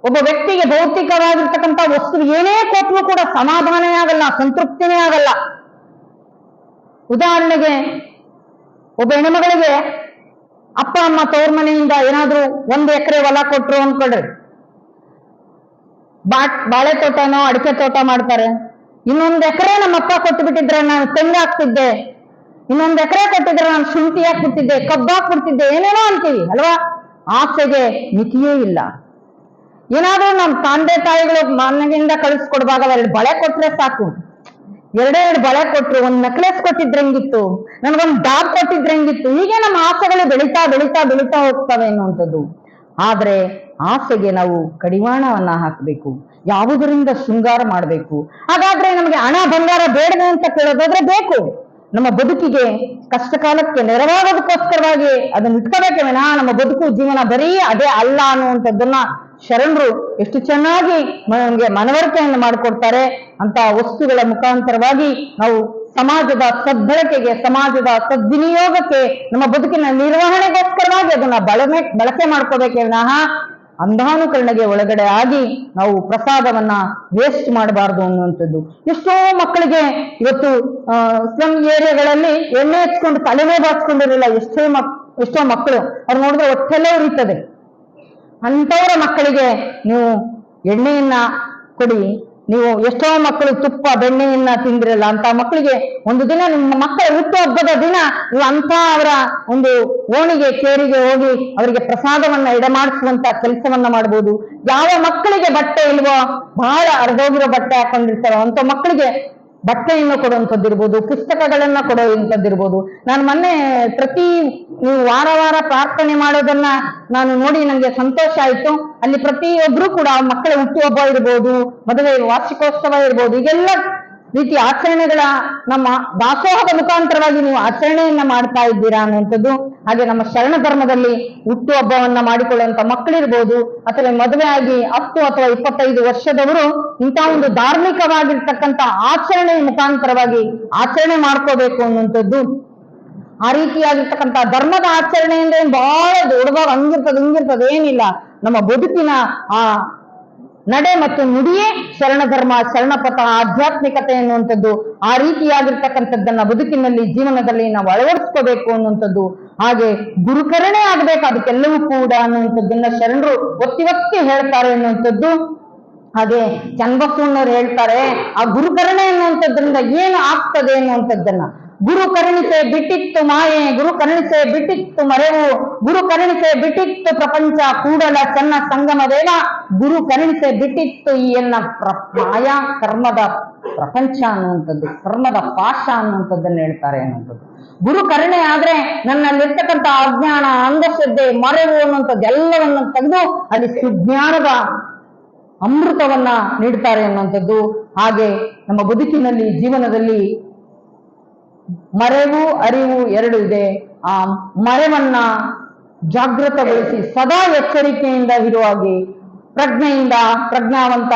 ಒಬ್ಬ ವ್ಯಕ್ತಿಗೆ ಭೌತಿಕವಾಗಿರ್ತಕ್ಕಂಥ ವಸ್ತು ಏನೇ ಕೊಟ್ಟರೂ ಕೂಡ ಸಮಾಧಾನವೇ ಆಗಲ್ಲ, ಸಂತೃಪ್ತಿನೇ ಆಗಲ್ಲ. ಉದಾಹರಣೆಗೆ ಒಬ್ಬ ಹೆಣ್ಮಗಳಿಗೆ ಅಪ್ಪ ಅಮ್ಮ ತವ್ರ ಮನೆಯಿಂದ ಏನಾದ್ರೂ 1 ಎಕರೆ ಹೊಲ ಕೊಟ್ರು ಅನ್ಕೊಳ್ರಿ, ಬಾಳೆ ತೋಟನೋ ಅಡಿಕೆ ತೋಟ ಮಾಡ್ತಾರೆ. 1 ಎಕರೆ ನಮ್ಮಪ್ಪ ಕೊಟ್ಟು ಬಿಟ್ಟಿದ್ರೆ ನಾನು ತೆಂಗು ಹಾಕ್ತಿದ್ದೆ, 1 ಎಕರೆ ಕೊಟ್ಟಿದ್ರೆ ನಾನು ಶುಂಠಿ ಹಾಕ್ಬಿಡ್ತಿದ್ದೆ, ಕಬ್ಬು ಹಾಕ್ಬಿಡ್ತಿದ್ದೆ, ಏನೇನೋ ಅಂತೀವಿ ಅಲ್ವಾ. ಆಸೆಗೆ ಮಿತಿಯೇ ಇಲ್ಲ. ಏನಾದ್ರೂ ನಮ್ಮ ತಂದೆ ತಾಯಿಗಳು ಮನೆಯಿಂದ ಕಳಿಸ್ಕೊಡ್ಬಾಗ 2 ಬಳೆ ಕೊಟ್ರೆ ಸಾಕು, 2 ಬಳೆ ಕೊಟ್ರು, 1 ನೆಕ್ಲೆಸ್ ಕೊಟ್ಟಿದ್ರೆ ಹೆಂಗಿತ್ತು, ನನ್ಗೊಂದು ಡಾಗ್ ಕೊಟ್ಟಿದ್ರೆ ಹೆಂಗಿತ್ತು. ಹೀಗೆ ನಮ್ಮ ಆಸೆಗಳು ಬೆಳೀತಾ ಬೆಳೀತಾ ಬೆಳೀತಾ ಹೋಗ್ತವೆ ಅನ್ನುವಂಥದ್ದು. ಆದ್ರೆ ಆಸೆಗೆ ನಾವು ಕಡಿವಾಣವನ್ನ ಹಾಕಬೇಕು, ಯಾವುದರಿಂದ ಶೃಂಗಾರ ಮಾಡಬೇಕು. ಹಾಗಾದ್ರೆ ನಮಗೆ ಹಣ ಬಂಗಾರ ಬೇಡವೆ ಅಂತ ಕೇಳೋದಾದ್ರೆ ಬೇಕು. ನಮ್ಮ ಬದುಕಿಗೆ ಕಷ್ಟ ಕಾಲಕ್ಕೆ ನೆರವಾಗೋದಕ್ಕೋಸ್ಕರವಾಗಿ ಅದನ್ನ ಇಟ್ಕೋಬೇಕೆ ವಿನಃ ನಮ್ಮ ಬದುಕು ಜೀವನ ಬರೀ ಅದೇ ಅಲ್ಲ ಅನ್ನುವಂಥದ್ದನ್ನ ಶರಣರು ಎಷ್ಟು ಚೆನ್ನಾಗಿ ನಮಗೆ ಮನವರಿಕೆಯನ್ನು ಮಾಡಿಕೊಡ್ತಾರೆ. ಅಂತ ವಸ್ತುಗಳ ಮುಖಾಂತರವಾಗಿ ನಾವು ಸಮಾಜದ ಸದ್ಬಳಕೆಗೆ, ಸಮಾಜದ ಸದ್ವಿನಿಯೋಗಕ್ಕೆ, ನಮ್ಮ ಬದುಕಿನ ನಿರ್ವಹಣೆಗೋಸ್ಕರವಾಗಿ ಅದನ್ನ ಬಳಕೆ ಮಾಡ್ಕೋಬೇಕೆ ವಿನಃ ಅಂಧಾನುಕರಣೆಗೆ ಒಳಗಡೆ ಆಗಿ ನಾವು ಪ್ರಸಾದವನ್ನ ವೇಸ್ಟ್ ಮಾಡಬಾರ್ದು ಅನ್ನುವಂಥದ್ದು. ಎಷ್ಟೋ ಮಕ್ಕಳಿಗೆ ಇವತ್ತು ಸ್ಲಮ್ ಏರಿಯಾಗಳಲ್ಲಿ ಎಣ್ಣೆ ಹಚ್ಕೊಂಡು ತಲೆನೇ ಬಾಚ್ಕೊಂಡಿರಲಿಲ್ಲ ಎಷ್ಟೋ ಮಕ್ಕಳು. ಅವ್ರು ನೋಡಿದ್ರೆ ಹೊಟ್ಟೆಲ್ಲ ಉರಿತದೆ. ಅಂಥವರ ಮಕ್ಕಳಿಗೆ ನೀವು ಎಣ್ಣೆಯನ್ನ ಕೊಡಿ. ನೀವು ಎಷ್ಟೋ ಮಕ್ಕಳು ತುಪ್ಪ ಬೆಣ್ಣೆಯನ್ನ ತಿಂದಿರಲ್ಲ, ಅಂತ ಮಕ್ಕಳಿಗೆ ಒಂದು ದಿನ ನಿಮ್ಮ ಮಕ್ಕಳ ಹುಟ್ಟುಹಬ್ಬದ ದಿನ ನೀವು ಅಂತ ಅವರ ಒಂದು ಓಣಿಗೆ ಕೇರಿಗೆ ಹೋಗಿ ಅವರಿಗೆ ಪ್ರಸಾದವನ್ನ ಎಡೆಮಾಡಿಸುವಂತ ಕೆಲಸವನ್ನ ಮಾಡಬಹುದು. ಯಾವ ಮಕ್ಕಳಿಗೆ ಬಟ್ಟೆ ಇಲ್ವೋ, ಬಹಳ ಅರ್ಧೋಗಿರೋ ಬಟ್ಟೆ ಹಾಕೊಂಡಿರ್ತಾರೋ ಅಂತ ಮಕ್ಕಳಿಗೆ ಬಟ್ಟೆಯನ್ನು ಕೊಡುವಂಥದ್ದಿರ್ಬೋದು, ಪುಸ್ತಕಗಳನ್ನ ಕೊಡುವಂಥದ್ದಿರ್ಬೋದು. ನಾನು ಮೊನ್ನೆ ನೀವು ವಾರ ಪ್ರಾರ್ಥನೆ ಮಾಡೋದನ್ನ ನಾನು ನೋಡಿ ನನಗೆ ಸಂತೋಷ ಆಯ್ತು. ಅಲ್ಲಿ ಪ್ರತಿಯೊಬ್ರು ಕೂಡ ಮಕ್ಕಳ ಹುಟ್ಟುಹಬ್ಬ ಇರ್ಬೋದು, ಮದುವೆ ವಾರ್ಷಿಕೋತ್ಸವ ಇರ್ಬೋದು, ಈಗೆಲ್ಲ ರೀತಿ ಆಚರಣೆಗಳ ನಮ್ಮ ದಾಸೋಹದ ಮುಖಾಂತರವಾಗಿ ನೀವು ಆಚರಣೆಯನ್ನ ಮಾಡ್ತಾ ಇದ್ದೀರಾ ಅನ್ನುವಂಥದ್ದು. ಹಾಗೆ ನಮ್ಮ ಶರಣ ಧರ್ಮದಲ್ಲಿ ಹುಟ್ಟುಹಬ್ಬವನ್ನ ಮಾಡಿಕೊಳ್ಳುವಂತ ಮಕ್ಕಳಿರ್ಬೋದು, ಅಥವಾ ಮದುವೆ ಆಗಿ 10 ಅಥವಾ 25 ವರ್ಷದವರು ಇಂಥ ಒಂದು ಧಾರ್ಮಿಕವಾಗಿರ್ತಕ್ಕಂಥ ಆಚರಣೆಯ ಮುಖಾಂತರವಾಗಿ ಆಚರಣೆ ಮಾಡ್ಕೋಬೇಕು ಅನ್ನುವಂಥದ್ದು. ಆ ರೀತಿಯಾಗಿರ್ತಕ್ಕಂಥ ಧರ್ಮದ ಆಚರಣೆ ಅಂದ್ರೆ ಬಹಳ ದೊಡ್ಡದಾಗ ಹಿಂಗಿರ್ತದೆ ಏನಿಲ್ಲ. ನಮ್ಮ ಬದುಕಿನ ಆ ನಡೆ ಮತ್ತು ನುಡಿಯೇ ಶರಣ ಧರ್ಮ, ಶರಣಪಥ, ಆಧ್ಯಾತ್ಮಿಕತೆ ಅನ್ನುವಂಥದ್ದು. ಆ ರೀತಿಯಾಗಿರ್ತಕ್ಕಂಥದ್ದನ್ನ ಬದುಕಿನಲ್ಲಿ, ಜೀವನದಲ್ಲಿ ನಾವು ಅಳವಡಿಸ್ಕೋಬೇಕು ಅನ್ನುವಂಥದ್ದು. ಹಾಗೆ ಗುರುಕರಣೆ ಆಗ್ಬೇಕು ಅದಕ್ಕೆಲ್ಲವೂ ಕೂಡ ಅನ್ನುವಂಥದ್ದನ್ನ ಶರಣರು ಒತ್ತಿ ಹೇಳ್ತಾರೆ ಅನ್ನುವಂಥದ್ದು. ಹಾಗೆ ಚನ್ನಬಸವಣ್ಣವ್ರು ಹೇಳ್ತಾರೆ, ಆ ಗುರುಕರಣೆ ಅನ್ನುವಂಥದ್ರಿಂದ ಏನು ಆಗ್ತದೆ ಅನ್ನುವಂಥದ್ದನ್ನ. ಗುರು ಕರುಣಿಸೆ ಬಿಟ್ಟಿತ್ತು ಮಾಯೆ, ಗುರು ಕರುಣಿಸೆ ಬಿಟ್ಟಿತ್ತು ಮರೆವು, ಗುರು ಕರುಣಿಸೆ ಬಿಟ್ಟಿತ್ತು ಪ್ರಪಂಚ ಕೂಡಲ ಚೆನ್ನ ಸಂಗಮದೇವ, ಗುರು ಕರುಣಿಸೆ ಬಿಟ್ಟಿತ್ತು ಈ ಎನ್ನ ಮಾಯಾ ಕರ್ಮದ ಪ್ರಪಂಚ ಅನ್ನುವಂಥದ್ದು, ಕರ್ಮದ ಪಾಶ ಅನ್ನುವಂಥದ್ದನ್ನು ಹೇಳ್ತಾರೆ ಅನ್ನುವಂಥದ್ದು. ಗುರು ಕರುಣೆ ಆದ್ರೆ ನನ್ನಲ್ಲಿರ್ತಕ್ಕಂಥ ಅಜ್ಞಾನ, ಅಂಧಶ್ರದ್ಧೆ, ಮರೆವು ಅನ್ನುವಂಥದ್ದು ಎಲ್ಲವನ್ನು ತೆಗೆದು ಅಲ್ಲಿ ಸುಜ್ಞಾನದ ಅಮೃತವನ್ನ ನೀಡ್ತಾರೆ ಅನ್ನುವಂಥದ್ದು. ಹಾಗೆ ನಮ್ಮ ಬದುಕಿನಲ್ಲಿ ಜೀವನದಲ್ಲಿ ಮರೆವು ಅರಿವು ಎರಡು ಇದೆ. ಆ ಮರೆವನ್ನ ಜಾಗೃತಗೊಳಿಸಿ ಸದಾ ಎಚ್ಚರಿಕೆಯಿಂದ ಇರುವ ಹಾಗೆ ಪ್ರಜ್ಞೆಯಿಂದ ಪ್ರಜ್ಞಾವಂತ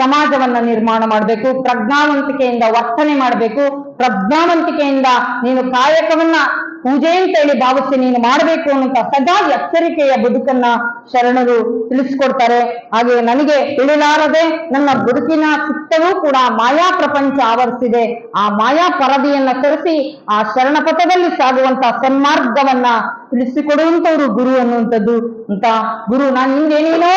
ಸಮಾಜವನ್ನ ನಿರ್ಮಾಣ ಮಾಡಬೇಕು. ಪ್ರಜ್ಞಾವಂತಿಕೆಯಿಂದ ವರ್ತನೆ ಮಾಡಬೇಕು. ಪ್ರಜ್ಞಾವಂತಿಕೆಯಿಂದ ನೀನು ಕಾಯಕವನ್ನ ಪೂಜೆ ಅಂತೇಳಿ ಭಾವಿಸಿ ನೀನು ಮಾಡಬೇಕು ಅನ್ನುವಂತ ಸದಾ ಎಚ್ಚರಿಕೆಯ ಬದುಕನ್ನ ಶರಣರು ತಿಳಿಸ್ಕೊಡ್ತಾರೆ. ಹಾಗೆ ನನಗೆ ತಿಳಿಲಾರದೆ ನನ್ನ ಬದುಕಿನ ಸುತ್ತಲೂ ಕೂಡ ಮಾಯಾ ಪ್ರಪಂಚ ಆವರಿಸಿದೆ. ಆ ಮಾಯಾ ಪರದಿಯನ್ನ ತರಿಸಿ ಆ ಶರಣ ಪಥದಲ್ಲಿ ಸಾಗುವಂತ ಸನ್ಮಾರ್ಗವನ್ನ ತಿಳಿಸಿಕೊಡುವಂತವ್ರು ಗುರು ಅನ್ನುವಂಥದ್ದು. ಅಂತ ಗುರು, ನಾನು ಹಿಂದೇನೇನೋ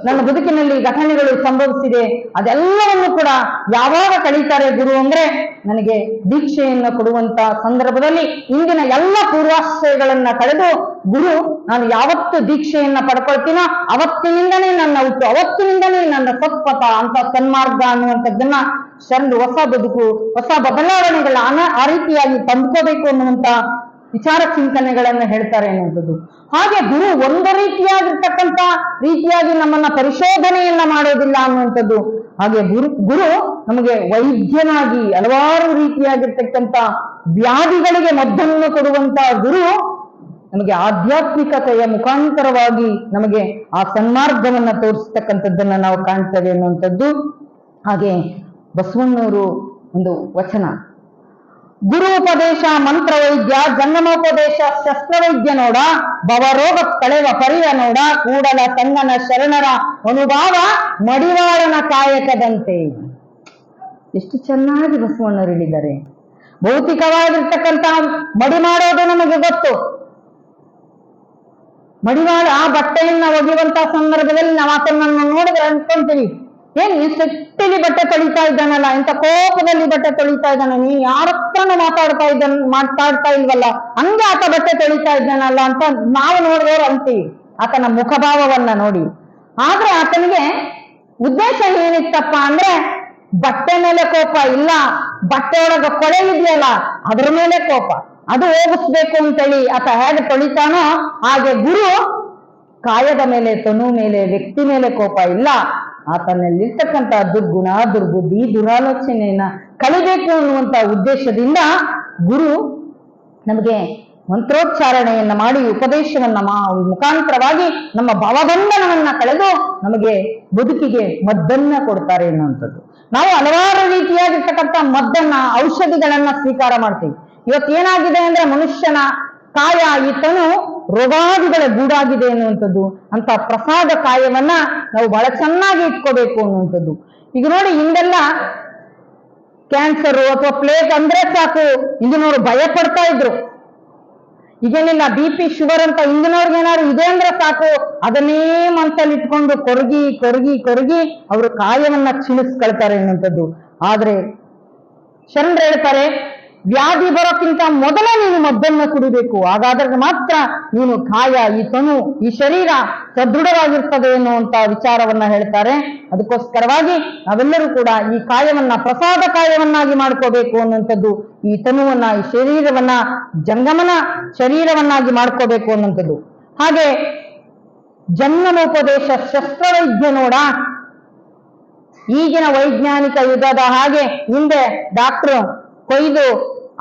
ನನ್ನ ಬದುಕಿನಲ್ಲಿ ಘಟನೆಗಳು ಸಂಭವಿಸಿದೆ, ಅದೆಲ್ಲವನ್ನು ಕೂಡ ಯಾವಾಗ ಕಳೀತಾರೆ ಗುರು ಅಂದ್ರೆ ನನಗೆ ದೀಕ್ಷೆಯನ್ನು ಕೊಡುವಂತ ಸಂದರ್ಭದಲ್ಲಿ ಇಂದಿನ ಎಲ್ಲ ಪೂರ್ವಾಶ್ರಯಗಳನ್ನ ಕಳೆದು ಗುರು ನಾನು ಯಾವತ್ತು ದೀಕ್ಷೆಯನ್ನ ಪಡ್ಕೊಳ್ತೀನೋ ಅವತ್ತಿನಿಂದನೇ ನನ್ನ ಹುಟ್ಟು, ಅವತ್ತಿನಿಂದನೇ ನನ್ನ ಸತ್ಪಥ ಅಂತ ಸನ್ಮಾರ್ಗ ಅನ್ನುವಂಥದ್ದನ್ನ ಶರಣರು ಹೊಸ ಬದುಕು ಹೊಸ ಬದಲಾವಣೆಗಳ ಆ ರೀತಿಯಾಗಿ ತಂದ್ಕೋಬೇಕು ಅನ್ನುವಂತ ವಿಚಾರ ಚಿಂತನೆಗಳನ್ನ ಹೇಳ್ತಾರೆ ಅನ್ನುವಂಥದ್ದು. ಹಾಗೆ ಗುರು ಒಂದು ರೀತಿಯಾಗಿ ನಮ್ಮನ್ನ ಪರಿಶೋಧನೆಯನ್ನ ಮಾಡೋದಿಲ್ಲ ಅನ್ನುವಂಥದ್ದು. ಹಾಗೆ ಗುರು ನಮಗೆ ವೈದ್ಯನಾಗಿ ಹಲವಾರು ರೀತಿಯಾಗಿರ್ತಕ್ಕಂಥ ವ್ಯಾಧಿಗಳಿಗೆ ಮದ್ದನ್ನು ಕೊಡುವಂತ ಗುರು ನಮಗೆ ಆಧ್ಯಾತ್ಮಿಕತೆಯ ಮುಖಾಂತರವಾಗಿ ನಮಗೆ ಆ ಸನ್ಮಾರ್ಗವನ್ನ ತೋರಿಸ್ತಕ್ಕಂಥದ್ದನ್ನ ನಾವು ಕಾಣ್ತೇವೆ ಅನ್ನುವಂಥದ್ದು. ಹಾಗೆ ಬಸವಣ್ಣವರು ಒಂದು ವಚನ, ಗುರು ಉಪದೇಶ ಮಂತ್ರ ವೈದ್ಯ, ಜಂಗಮೋಪದೇಶ ಶಸ್ತ್ರವೈದ್ಯ ನೋಡ, ಭವರೋಗ ಕಳೆವ ಪರಿವ ನೋಡ, ಕೂಡಲ ಸಂಗನ ಶರಣರ ಅನುಭಾವ ಮಡಿವಾಳನ ಕಾಯಕದಂತೆ. ಎಷ್ಟು ಚೆನ್ನಾಗಿ ಬಸವಣ್ಣರು ಹೇಳಿದ್ದಾರೆ. ಭೌತಿಕವಾಗಿರ್ತಕ್ಕಂಥ ಮಡಿ ಮಾಡೋದು ನಮಗೆ ಗೊತ್ತು. ಮಡಿವಾಳ ಆ ಬಟ್ಟೆಯನ್ನ ಒಗೆಯುವಂತ ಸಂದರ್ಭದಲ್ಲಿ ನಾವು ಆತನನ್ನು ನೋಡಿದ್ರೆ ಅನ್ಕೊಂತೀವಿ, ಏನ್ ಈ ಶಕ್ತಿಲಿ ಬಟ್ಟೆ ತೊಳಿತಾ ಇದ್ದಾನಲ್ಲ, ಇಂಥ ಕೋಪದಲ್ಲಿ ಬಟ್ಟೆ ತೊಳಿತಾ ಇದ್ದಾನ, ನೀನ್ ಯಾರ ಹತ್ರನೂ ಮಾತಾಡ್ತಾ ಇಲ್ವಲ್ಲ, ಹಂಗೆ ಆತ ಬಟ್ಟೆ ತೊಳಿತಾ ಇದ್ದಾನಲ್ಲ ಅಂತ ನಾವು ನೋಡಿದವರು ಅಂತೀವಿ ಆತನ ಮುಖಭಾವವನ್ನ ನೋಡಿ. ಆದ್ರೆ ಆತನಿಗೆ ಉದ್ದೇಶ ಏನಿತ್ತಪ್ಪ ಅಂದ್ರೆ ಬಟ್ಟೆ ಮೇಲೆ ಕೋಪ ಇಲ್ಲ, ಬಟ್ಟೆ ಒಳಗ ಕೊಳೆ ಇದೆಯಲ್ಲ ಅದ್ರ ಮೇಲೆ ಕೋಪ, ಅದು ಹೋಗಿಸ್ಬೇಕು ಅಂತೇಳಿ ಆತ ಹೇಗೆ ತೊಳಿತಾನೋ ಹಾಗೆ ಗುರು ಕಾಯದ ಮೇಲೆ, ತನು ಮೇಲೆ, ವ್ಯಕ್ತಿ ಮೇಲೆ ಕೋಪ ಇಲ್ಲ, ಆತನಲ್ಲಿರ್ತಕ್ಕಂಥ ದುರ್ಗುಣ ದುರ್ಬುದ್ಧಿ ದುರಾಲೋಚನೆಯನ್ನ ಕಳಿಬೇಕು ಅನ್ನುವಂತ ಉದ್ದೇಶದಿಂದ ಗುರು ನಮಗೆ ಮಂತ್ರೋಚ್ಚಾರಣೆಯನ್ನ ಮಾಡಿ ಉಪದೇಶವನ್ನ ಮುಖಾಂತರವಾಗಿ ನಮ್ಮ ಭಾವಬಂಧನವನ್ನ ಕಳೆದು ನಮಗೆ ಬದುಕಿಗೆ ಮದ್ದನ್ನ ಕೊಡ್ತಾರೆ ಅನ್ನುವಂಥದ್ದು. ನಾವು ಹಲವಾರು ರೀತಿಯಾಗಿರ್ತಕ್ಕಂಥ ಮದ್ದನ್ನ ಔಷಧಿಗಳನ್ನ ಸ್ವೀಕಾರ ಮಾಡ್ತೀವಿ. ಇವತ್ತೇನಾಗಿದೆ ಅಂದ್ರೆ ಮನುಷ್ಯನ ಕಾಯ ಈ ತನು ರೋಗಾದಿಗಳ ಗೂಡಾಗಿದೆ ಅನ್ನುವಂಥದ್ದು. ಅಂತ ಪ್ರಸಾದ ಕಾಯವನ್ನ ನಾವು ಬಹಳ ಚೆನ್ನಾಗಿ ಇಟ್ಕೋಬೇಕು ಅನ್ನುವಂಥದ್ದು. ಈಗ ನೋಡಿ, ಹಿಂದೆಲ್ಲ ಕ್ಯಾನ್ಸರ್ ಅಥವಾ ಪ್ಲೇಗ್ ಅಂದ್ರೆ ಸಾಕು ಹಿಂದಿನವರು ಭಯ ಪಡ್ತಾ ಇದ್ರು. ಈಗೇನಿಲ್ಲ, BP ಶುಗರ್ ಅಂತ ಹಿಂದಿನವ್ರಿಗೆ ಏನಾದ್ರು ಇದೆ ಅಂದ್ರೆ ಸಾಕು ಅದನ್ನೇ ಮನಸ್ಸಲ್ಲಿ ಇಟ್ಕೊಂಡು ಕೊರಗಿ ಕೊರಗಿ ಕೊರಗಿ ಅವರು ಕಾಯವನ್ನ ಕ್ಷೀಣಿಸ್ಕೊಳ್ತಾರೆ ಅನ್ನುವಂಥದ್ದು. ಆದ್ರೆ ಶರಣರು ಹೇಳ್ತಾರೆ, ವ್ಯಾಧಿ ಬರೋಕ್ಕಿಂತ ಮೊದಲೇ ನೀನು ಮದ್ದನ್ನು ಕುಡಿಬೇಕು, ಹಾಗಾದ್ರೆ ಮಾತ್ರ ನೀನು ಕಾಯ, ಈ ತನು, ಈ ಶರೀರ ಸದೃಢವಾಗಿರ್ತದೆ ಎನ್ನುವಂತ ವಿಚಾರವನ್ನ ಹೇಳ್ತಾರೆ. ಅದಕ್ಕೋಸ್ಕರವಾಗಿ ನಾವೆಲ್ಲರೂ ಕೂಡ ಈ ಕಾಯವನ್ನ ಪ್ರಸಾದ ಕಾಯವನ್ನಾಗಿ ಮಾಡ್ಕೋಬೇಕು ಅನ್ನುವಂಥದ್ದು. ಈ ತನುವನ್ನ, ಈ ಶರೀರವನ್ನ ಜಂಗಮನ ಶರೀರವನ್ನಾಗಿ ಮಾಡ್ಕೋಬೇಕು ಅನ್ನುವಂಥದ್ದು. ಹಾಗೆ ಜಂಗಮೋಪದೇಶ ಶಸ್ತ್ರವೈದ್ಯ ನೋಡ, ಈಗಿನ ವೈಜ್ಞಾನಿಕ ಯುಗದ ಹಾಗೆ ಹಿಂದೆ ಡಾಕ್ಟ್ರು ಕೊಯ್ದು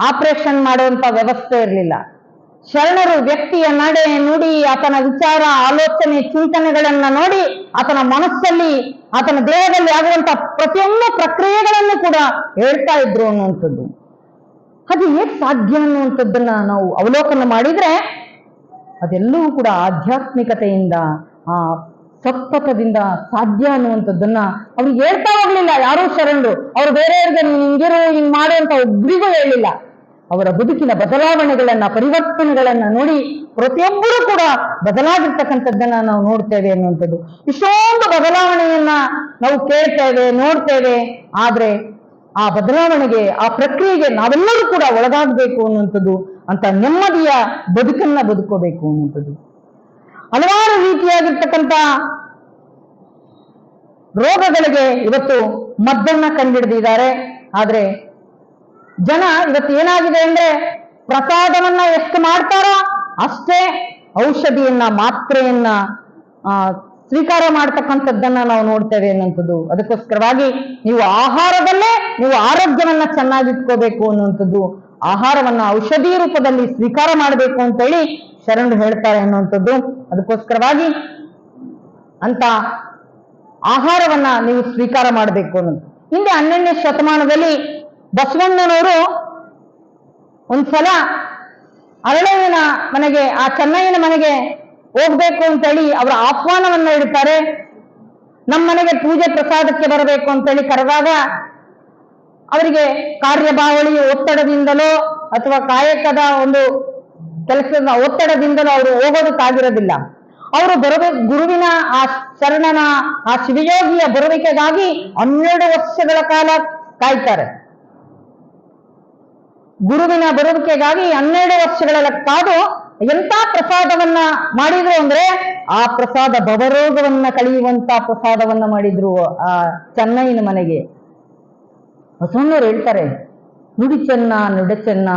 ಆಪರೇಷನ್ ಮಾಡುವಂತ ವ್ಯವಸ್ಥೆ ಇರಲಿಲ್ಲ. ಶರಣರು ವ್ಯಕ್ತಿಯ ನಡೆ ನುಡಿ, ಆತನ ವಿಚಾರ ಆಲೋಚನೆ ಚಿಂತನೆಗಳನ್ನ ನೋಡಿ ಆತನ ಮನಸ್ಸಲ್ಲಿ ಆತನ ದೇಹದಲ್ಲಿ ಆಗುವಂತ ಪ್ರತಿಯೊಂದು ಪ್ರಕ್ರಿಯೆಗಳನ್ನು ಕೂಡ ಹೇಳ್ತಾ ಇದ್ರು ಅನ್ನುವಂಥದ್ದು. ಅದು ಹೇಗೆ ಸಾಧ್ಯ ಅನ್ನುವಂಥದ್ದನ್ನ ನಾವು ಅವಲೋಕನ ಮಾಡಿದ್ರೆ ಅದೆಲ್ಲವೂ ಕೂಡ ಆಧ್ಯಾತ್ಮಿಕತೆಯಿಂದ ಆ ಸತ್ಪಥದಿಂದ ಸಾಧ್ಯ ಅನ್ನುವಂಥದ್ದನ್ನ ಅವ್ರಿಗೆ ಹೇಳ್ತಾ ಹೋಗ್ಲಿಲ್ಲ ಯಾರೂ ಶರಣರು. ಅವರು ಬೇರೆಯವ್ರಿಗೆ ನೀನ್ ಹಿಂಗಿರು ಹಿಂಗ್ ಮಾಡು ಅಂತ ಒಬ್ರಿಗೂ ಹೇಳಿಲ್ಲ. ಅವರ ಬದುಕಿನ ಬದಲಾವಣೆಗಳನ್ನ ಪರಿವರ್ತನೆಗಳನ್ನ ನೋಡಿ ಪ್ರತಿಯೊಬ್ಬರೂ ಕೂಡ ಬದಲಾಗಿರ್ತಕ್ಕಂಥದ್ದನ್ನ ನಾವು ನೋಡ್ತೇವೆ ಅನ್ನುವಂಥದ್ದು. ಇಷ್ಟೊಂದು ಬದಲಾವಣೆಯನ್ನ ನಾವು ಕೇಳ್ತೇವೆ, ನೋಡ್ತೇವೆ. ಆದ್ರೆ ಆ ಬದಲಾವಣೆಗೆ, ಆ ಪ್ರಕ್ರಿಯೆಗೆ ನಾವೆಲ್ಲರೂ ಕೂಡ ಒಳಗಾಗಬೇಕು ಅನ್ನುವಂಥದ್ದು. ಅಂತ ನೆಮ್ಮದಿಯ ಬದುಕನ್ನ ಬದುಕೋಬೇಕು ಅನ್ನುವಂಥದ್ದು. ಹಲವಾರು ರೀತಿಯಾಗಿರ್ತಕ್ಕಂಥ ರೋಗಗಳಿಗೆ ಇವತ್ತು ಮದ್ದನ್ನ ಕಂಡುಹಿಡಿದಿದ್ದಾರೆ. ಆದ್ರೆ ಜನ ಇವತ್ತು ಏನಾಗಿದೆ ಅಂದ್ರೆ ಪ್ರಸಾದವನ್ನ ಎಷ್ಟು ಮಾಡ್ತಾರೋ ಅಷ್ಟೇ ಔಷಧಿಯನ್ನ ಮಾತ್ರೆಯನ್ನ ಸ್ವೀಕಾರ ಮಾಡ್ತಕ್ಕಂಥದ್ದನ್ನ ನಾವು ನೋಡ್ತೇವೆ ಅನ್ನುವಂಥದ್ದು. ಅದಕ್ಕೋಸ್ಕರವಾಗಿ ನೀವು ಆಹಾರದಲ್ಲೇ ನೀವು ಆರೋಗ್ಯವನ್ನ ಚೆನ್ನಾಗಿಟ್ಕೋಬೇಕು ಅನ್ನುವಂಥದ್ದು, ಆಹಾರವನ್ನ ಔಷಧಿ ರೂಪದಲ್ಲಿ ಸ್ವೀಕಾರ ಮಾಡಬೇಕು ಅಂತೇಳಿ ಶರಣರು ಹೇಳ್ತಾರೆ ಅನ್ನುವಂಥದ್ದು. ಅದಕ್ಕೋಸ್ಕರವಾಗಿ ಅಂತ ಆಹಾರವನ್ನ ನೀವು ಸ್ವೀಕಾರ ಮಾಡಬೇಕು ಅನ್ನೋದು. ಹಿಂದೆ 12ನೇ ಶತಮಾನದಲ್ಲಿ ಬಸವಣ್ಣನವರು ಒಂದ್ಸಲ ಅರಳಯ್ಯನ ಮನೆಗೆ, ಆ ಚೆನ್ನಯ್ಯನ ಮನೆಗೆ ಹೋಗ್ಬೇಕು ಅಂತೇಳಿ ಅವರ ಆಹ್ವಾನವನ್ನ ಇಡ್ತಾರೆ. ನಮ್ಮ ಮನೆಗೆ ಪೂಜೆ ಪ್ರಸಾದಕ್ಕೆ ಬರಬೇಕು ಅಂತೇಳಿ ಕರೆದಾಗ ಅವರಿಗೆ ಕಾರ್ಯಬಾವಳಿ ಒತ್ತಡದಿಂದಲೋ ಅಥವಾ ಕಾಯಕದ ಒಂದು ಕೆಲಸದ ಒತ್ತಡದಿಂದಲೋ ಅವರು ಹೋಗೋದಕ್ಕಾಗಿರೋದಿಲ್ಲ. ಅವರು ಗುರುವಿನ ಆ ಶರಣನ ಆ ಶಿವಯೋಗಿಯ ಬರುವಿಕೆಗಾಗಿ 12 ವರ್ಷಗಳ ಕಾಲ ಕಾಯ್ತಾರೆ. ಗುರುವಿನ ಬರುವಿಕೆಗಾಗಿ 12 ವರ್ಷಗಳ ಕಾದು ಎಂತ ಪ್ರಸಾದವನ್ನ ಮಾಡಿದ್ರು ಅಂದ್ರೆ ಆ ಪ್ರಸಾದ ಭವರೋಗವನ್ನ ಕಳೆಯುವಂತ ಪ್ರಸಾದವನ್ನ ಮಾಡಿದ್ರು ಆ ಚೆನ್ನಯ್ಯನ ಮನೆಗೆ. ಬಸವಣ್ಣವ್ರು ಹೇಳ್ತಾರೆ, ನುಡಿ ಚೆನ್ನ ನುಡಿ ಚೆನ್ನ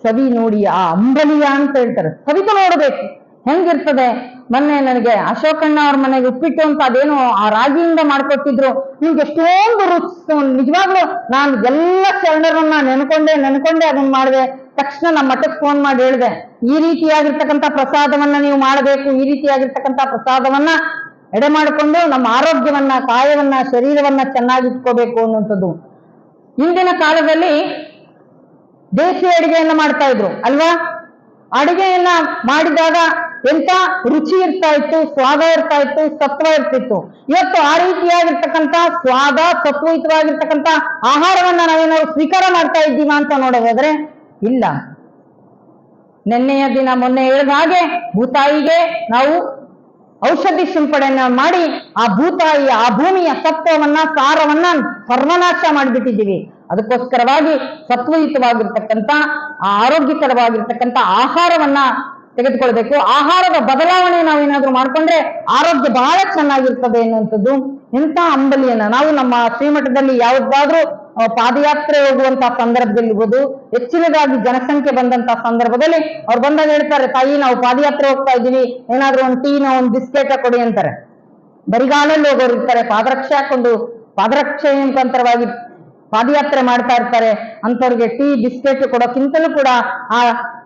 ಸವಿ ನೋಡಿ ಆ ಅಂಬಲಿಯ ಅಂತ ಹೇಳ್ತಾರೆ. ಸವಿತು ನೋಡ್ಬೇಕು ಹೆಂಗಿರ್ತದೆ. ಮೊನ್ನೆ ನನಗೆ ಅಶೋಕಣ್ಣ ಅವ್ರ ಮನೆಗೆ ಉಪ್ಪಿಟ್ಟು ಅಂತ ಅದೇನೋ ಆ ರಾಗಿಯಿಂದ ಮಾಡ್ಕೊಟ್ಟಿದ್ರು. ನಿಮ್ಗೆ ಎಷ್ಟೊಂದು ರುಚಿ, ನಿಜವಾಗ್ಲು ನಾನು ಎಲ್ಲ ಶರಣರನ್ನ ನೆನ್ಕೊಂಡೆ ಅದನ್ನ ಮಾಡಿದೆ. ತಕ್ಷಣ ನಮ್ಮ ಮಠಕ್ಕೆ ಫೋನ್ ಮಾಡಿ ಹೇಳಿದೆ, ಈ ರೀತಿಯಾಗಿರ್ತಕ್ಕಂಥ ಪ್ರಸಾದವನ್ನ ನೀವು ಮಾಡಬೇಕು, ಈ ರೀತಿಯಾಗಿರ್ತಕ್ಕಂಥ ಪ್ರಸಾದವನ್ನ ಎಡೆ ಮಾಡಿಕೊಂಡು ನಮ್ಮ ಆರೋಗ್ಯವನ್ನ, ಕಾಯವನ್ನ, ಶರೀರವನ್ನ ಚೆನ್ನಾಗಿಟ್ಕೋಬೇಕು ಅನ್ನುವಂಥದ್ದು. ಹಿಂದಿನ ಕಾಲದಲ್ಲಿ ದೇಸಿ ಅಡಿಗೆಯನ್ನ ಮಾಡ್ತಾ ಇದ್ರು ಅಲ್ವಾ. ಅಡಿಗೆಯನ್ನ ಮಾಡಿದಾಗ ಎಂತ ರುಚಿ ಇರ್ತಾ ಇತ್ತು, ಸ್ವಾದ ಇರ್ತಾ ಇತ್ತು, ಸತ್ವ ಇರ್ತಿತ್ತು. ಇವತ್ತು ಆ ರೀತಿಯಾಗಿರ್ತಕ್ಕಂಥ ಸ್ವಾದ, ಸತ್ವಯುತವಾಗಿರ್ತಕ್ಕಂಥ ಆಹಾರವನ್ನ ನಾವೇನಾದ್ರು ಸ್ವೀಕಾರ ಮಾಡ್ತಾ ಇದ್ದೀವ ಅಂತ ನೋಡೋದಾದ್ರೆ ಇಲ್ಲ. ಮೊನ್ನೆ ಹೇಳಿದ ಹಾಗೆ ಭೂತಾಯಿಗೆ ನಾವು ಔಷಧಿ ಸಿಂಪಡಣೆ ಮಾಡಿ ಆ ಭೂತಾಯಿ, ಆ ಭೂಮಿಯ ಸತ್ವವನ್ನ, ಸಾರವನ್ನ ಸರ್ವನಾಶ ಮಾಡಿಬಿಟ್ಟಿದ್ದೀವಿ. ಅದಕ್ಕೋಸ್ಕರವಾಗಿ ಸತ್ವಯುತವಾಗಿರ್ತಕ್ಕಂಥ ಆರೋಗ್ಯಕರವಾಗಿರ್ತಕ್ಕಂಥ ಆಹಾರವನ್ನ ತೆಗೆದುಕೊಳ್ಬೇಕು. ಆಹಾರದ ಬದಲಾವಣೆ ನಾವೇನಾದ್ರೂ ಮಾಡ್ಕೊಂಡ್ರೆ ಆರೋಗ್ಯ ಬಹಳ ಚೆನ್ನಾಗಿರ್ತದೆ ಅನ್ನುವಂಥದ್ದು. ಇಂಥ ಅಂಬಲಿಯನ್ನ ನಾವು ನಮ್ಮ ಶ್ರೀಮಠದಲ್ಲಿ ಯಾವುದಾದ್ರೂ ಪಾದಯಾತ್ರೆ ಹೋಗುವಂತಹ ಸಂದರ್ಭದಲ್ಲಿ ಇರ್ಬೋದು, ಹೆಚ್ಚಿನದಾಗಿ ಜನಸಂಖ್ಯೆ ಬಂದಂತಹ ಸಂದರ್ಭದಲ್ಲಿ ಅವ್ರು ಬಂದಾಗ ಹೇಳ್ತಾರೆ, ತಾಯಿ ನಾವು ಪಾದಯಾತ್ರೆ ಹೋಗ್ತಾ ಇದ್ದೀವಿ, ಏನಾದ್ರೂ ಒಂದು ಟೀನ ಒಂದು ಬಿಸ್ಕೆಟ್ ಕೊಡಿ ಅಂತಾರೆ. ಬರಿಗಾಲಲ್ಲಿ ಹೋಗೋರು ಇರ್ತಾರೆ, ಪಾದರಕ್ಷೆ ಹಾಕೊಂಡು ಪಾದರಕ್ಷೆ ಮುಖಾಂತರವಾಗಿ ಪಾದಯಾತ್ರೆ ಮಾಡ್ತಾ ಇರ್ತಾರೆ. ಅಂತವ್ರಿಗೆ ಟೀ ಬಿಸ್ಕೆಟ್ ಕೊಡೋಕ್ಕಿಂತಲೂ ಕೂಡ ಆ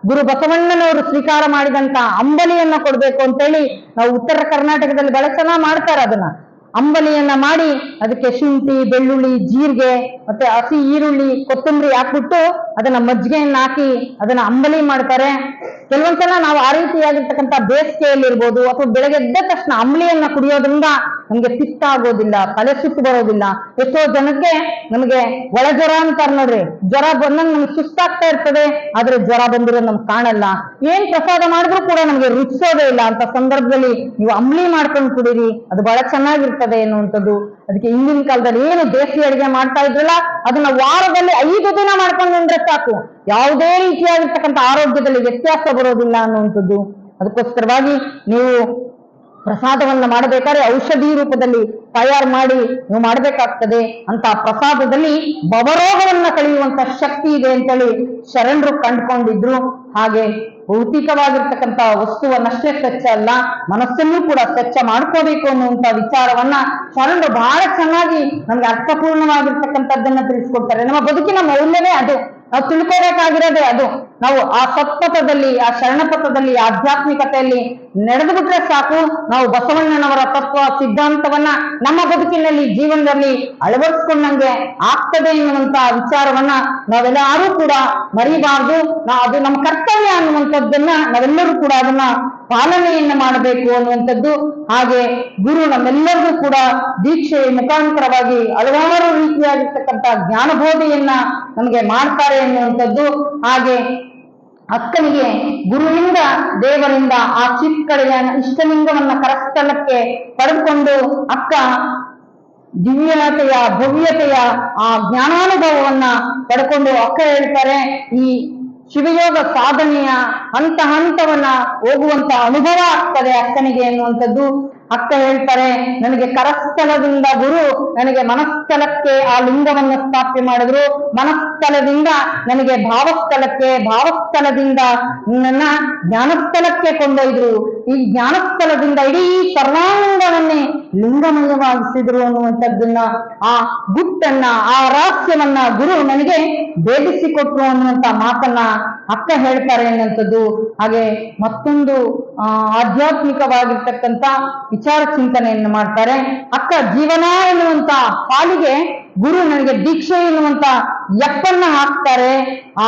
ಗುರು ಬಸವಣ್ಣನವರು ಸ್ವೀಕಾರ ಮಾಡಿದಂತ ಅಂಬಲಿಯನ್ನ ಕೊಡ್ಬೇಕು ಅಂತೇಳಿ ನಾವು ಉತ್ತರ ಕರ್ನಾಟಕದಲ್ಲಿ ಬಹಳ ಚೆನ್ನಾಗಿ ಮಾಡ್ತಾರೆ. ಅದನ್ನ ಅಂಬಲಿಯನ್ನ ಮಾಡಿ ಅದಕ್ಕೆ ಶುಂಠಿ, ಬೆಳ್ಳುಳ್ಳಿ, ಜೀರಿಗೆ ಮತ್ತೆ ಹಸಿ ಈರುಳ್ಳಿ, ಕೊತ್ತಂಬರಿ ಹಾಕ್ಬಿಟ್ಟು ಅದನ್ನ ಮಜ್ಜಿಗೆಯನ್ನ ಹಾಕಿ ಅದನ್ನ ಅಂಬಲಿ ಮಾಡ್ತಾರೆ. ಕೆಲವೊಂದ್ಸಲ ನಾವು ಆ ರೀತಿಯಾಗಿರ್ತಕ್ಕಂಥ ಬೇಸಿಗೆಯಲ್ಲಿ ಇರ್ಬೋದು ಅಥವಾ ಬೆಳಗ್ಗೆ ಎದ್ದ ತಕ್ಷಣ ಅಂಬಲಿಯನ್ನ ಕುಡಿಯೋದ್ರಿಂದ ನಮ್ಗೆ ಪಿತ್ತ ಆಗೋದಿಲ್ಲ, ತಲೆ ಸುತ್ತು ಬರೋದಿಲ್ಲ. ಎಷ್ಟೋ ಜನಕ್ಕೆ ನಮಗೆ ಒಳ ಜ್ವರ ಅಂತಾರೆ ನೋಡ್ರಿ, ಜ್ವರ ಬಂದಂಗ ನಮ್ಗೆ ಸುಸ್ತಾಗ್ತಾ ಇರ್ತದೆ, ಆದ್ರೆ ಜ್ವರ ಬಂದಿರೋದು ನಮ್ಗೆ ಕಾಣಲ್ಲ. ಏನ್ ಪ್ರಸಾದ ಮಾಡಿದ್ರು ಕೂಡ ನಮ್ಗೆ ರುಚಿಸೋದೇ ಇಲ್ಲ. ಅಂತ ಸಂದರ್ಭದಲ್ಲಿ ನೀವು ಅಂಬಲಿ ಮಾಡ್ಕೊಂಡು ಕುಡೀರಿ, ಅದು ಬಹಳ ಚೆನ್ನಾಗಿರ್ತದೆ ಎನ್ನುವಂಥದ್ದು. ಅದಕ್ಕೆ ಹಿಂದಿನ ಕಾಲದಲ್ಲಿ ಏನು ದೇಸಿ ಅಡಿಗೆ ಮಾಡ್ತಾ ಇದ್ರಲ್ಲ ಅದನ್ನ ವಾರದಲ್ಲಿ 5 ದಿನ ಮಾಡ್ಕೊಂಡು ಅಂದ್ರೆ ಸಾಕು, ಯಾವುದೇ ರೀತಿಯಾಗಿರ್ತಕ್ಕಂಥ ಆರೋಗ್ಯದಲ್ಲಿ ವ್ಯತ್ಯಾಸ ಬರೋದಿಲ್ಲ ಅನ್ನುವಂಥದ್ದು. ಅದಕ್ಕೋಸ್ಕರವಾಗಿ ನೀವು ಪ್ರಸಾದವನ್ನ ಮಾಡಬೇಕಾದ್ರೆ ಔಷಧಿ ರೂಪದಲ್ಲಿ ತಯಾರು ಮಾಡಿ ನೀವು ಮಾಡಬೇಕಾಗ್ತದೆ. ಅಂತ ಪ್ರಸಾದದಲ್ಲಿ ಭವರೋಗವನ್ನ ಕಳೆಯುವಂತ ಶಕ್ತಿ ಇದೆ ಅಂತೇಳಿ ಶರಣರು ಕಂಡುಕೊಂಡಿದ್ರು. ಹಾಗೆ ಭೌತಿಕವಾಗಿರ್ತಕ್ಕಂಥ ವಸ್ತುವನ್ನಷ್ಟೇ ಸ್ವಚ್ಛ ಅಲ್ಲ, ಮನಸ್ಸನ್ನು ಕೂಡ ಸ್ವಚ್ಛ ಮಾಡ್ಕೋಬೇಕು ಅನ್ನುವಂತ ವಿಚಾರವನ್ನ ಶರಣರು ಬಹಳ ಚೆನ್ನಾಗಿ ನಮ್ಗೆ ಅರ್ಥಪೂರ್ಣವಾಗಿರ್ತಕ್ಕಂಥದ್ದನ್ನ ತಿಳಿಸ್ಕೊಡ್ತಾರೆ. ನಮ್ಮ ಬದುಕಿನ ಮೌಲ್ಯವೇ ಅದು, ನಾವು ತಿಳ್ಕೋಬೇಕಾಗಿರೋದೇ ಅದು. ನಾವು ಆ ಸತ್ಪಥದಲ್ಲಿ, ಆ ಶರಣಪಥದಲ್ಲಿ, ಆಧ್ಯಾತ್ಮಿಕತೆಯಲ್ಲಿ ನಡೆದು ಬಿಟ್ರೆ ಸಾಕು, ನಾವು ಬಸವಣ್ಣನವರ ತತ್ವ ಸಿದ್ಧಾಂತವನ್ನ ನಮ್ಮ ಬದುಕಿನಲ್ಲಿ, ಜೀವನದಲ್ಲಿ ಅಳವಡಿಸ್ಕೊಂಡಂಗೆ ಆಗ್ತದೆ ಎನ್ನುವಂತ ವಿಚಾರವನ್ನ ನಾವೆಲ್ಲರೂ ಕೂಡ ಮರಿಬಾರ್ದು. ಅದು ನಮ್ಮ ಕರ್ತವ್ಯ ಅನ್ನುವಂಥದ್ದನ್ನ ನಾವೆಲ್ಲರೂ ಕೂಡ ಅದನ್ನ ಪಾಲನೆಯನ್ನ ಮಾಡಬೇಕು ಅನ್ನುವಂಥದ್ದು. ಹಾಗೆ ಗುರು ನಮ್ಮೆಲ್ಲರಿಗೂ ಕೂಡ ದೀಕ್ಷೆ ಮುಖಾಂತರವಾಗಿ ಹಲವಾರು ರೀತಿಯಾಗಿರ್ತಕ್ಕಂಥ ಜ್ಞಾನಬೋಧೆಯನ್ನ ನಮಗೆ ಮಾಡ್ತಾರೆ ಎನ್ನುವಂಥದ್ದು. ಹಾಗೆ ಅಕ್ಕನಿಗೆ ಗುರುವಿಂದ, ದೇವರಿಂದ ಆ ಚಿಕ್ಕಡೆಯ ಇಷ್ಟಲಿಂಗವನ್ನ ಕರಸ್ಥಲಕ್ಕೆ ಪಡೆದುಕೊಂಡು ಅಕ್ಕ ದಿವ್ಯತೆಯ, ಭವ್ಯತೆಯ ಆ ಜ್ಞಾನಾನುಭವವನ್ನ ಪಡ್ಕೊಂಡು ಅಕ್ಕ ಹೇಳ್ತಾರೆ, ಈ ಶಿವಯೋಗ ಸಾಧನೆಯ ಹಂತವನ್ನ ಹೋಗುವಂತ ಅನುಭವ ಆಗ್ತದೆ ಅಕ್ಕನಿಗೆ ಎನ್ನುವಂಥದ್ದು. ಅಕ್ಕ ಹೇಳ್ತಾರೆ, ನನಗೆ ಕರಸ್ಥಲದಿಂದ ಗುರು ನನಗೆ ಮನಸ್ಥಲಕ್ಕೆ ಆ ಲಿಂಗವನ್ನು ಸ್ಥಾಪನೆ ಮಾಡಿದ್ರು, ಮನಸ್ಥಲದಿಂದ ನನಗೆ ಭಾವಸ್ಥಲಕ್ಕೆ, ಭಾವಸ್ಥಲದಿಂದ ನನ್ನ ಜ್ಞಾನಸ್ಥಲಕ್ಕೆ ಕೊಂಡೊಯ್ದ್ರು, ಈ ಜ್ಞಾನಸ್ಥಲದಿಂದ ಇಡೀ ಸರ್ವಾಂಗವನ್ನೇ ಲಿಂಗಮಯವಾಗಿಸಿದ್ರು ಅನ್ನುವಂಥದ್ದನ್ನ, ಆ ಗುಟ್ಟನ್ನ, ಆ ರಹಸ್ಯವನ್ನ ಗುರು ನನಗೆ ಭೇದಿಸಿಕೊಟ್ರು ಅನ್ನುವಂತ ಮಾತನ್ನ ಅಕ್ಕ ಹೇಳ್ತಾರೆ ಅನ್ನುವಂಥದ್ದು. ಹಾಗೆ ಮತ್ತೊಂದು ಆಧ್ಯಾತ್ಮಿಕವಾಗಿರ್ತಕ್ಕಂಥ ವಿಚಾರ ಚಿಂತನೆಯನ್ನು ಮಾಡ್ತಾರೆ. ಅಕ್ಕ ಜೀವನ ಎನ್ನುವಂತ ಪಾಲಿಗೆ ಗುರು ನನಗೆ ದೀಕ್ಷೆ ಎನ್ನುವಂತ ಎಪ್ಪನ್ನ ಹಾಕ್ತಾರೆ. ಆ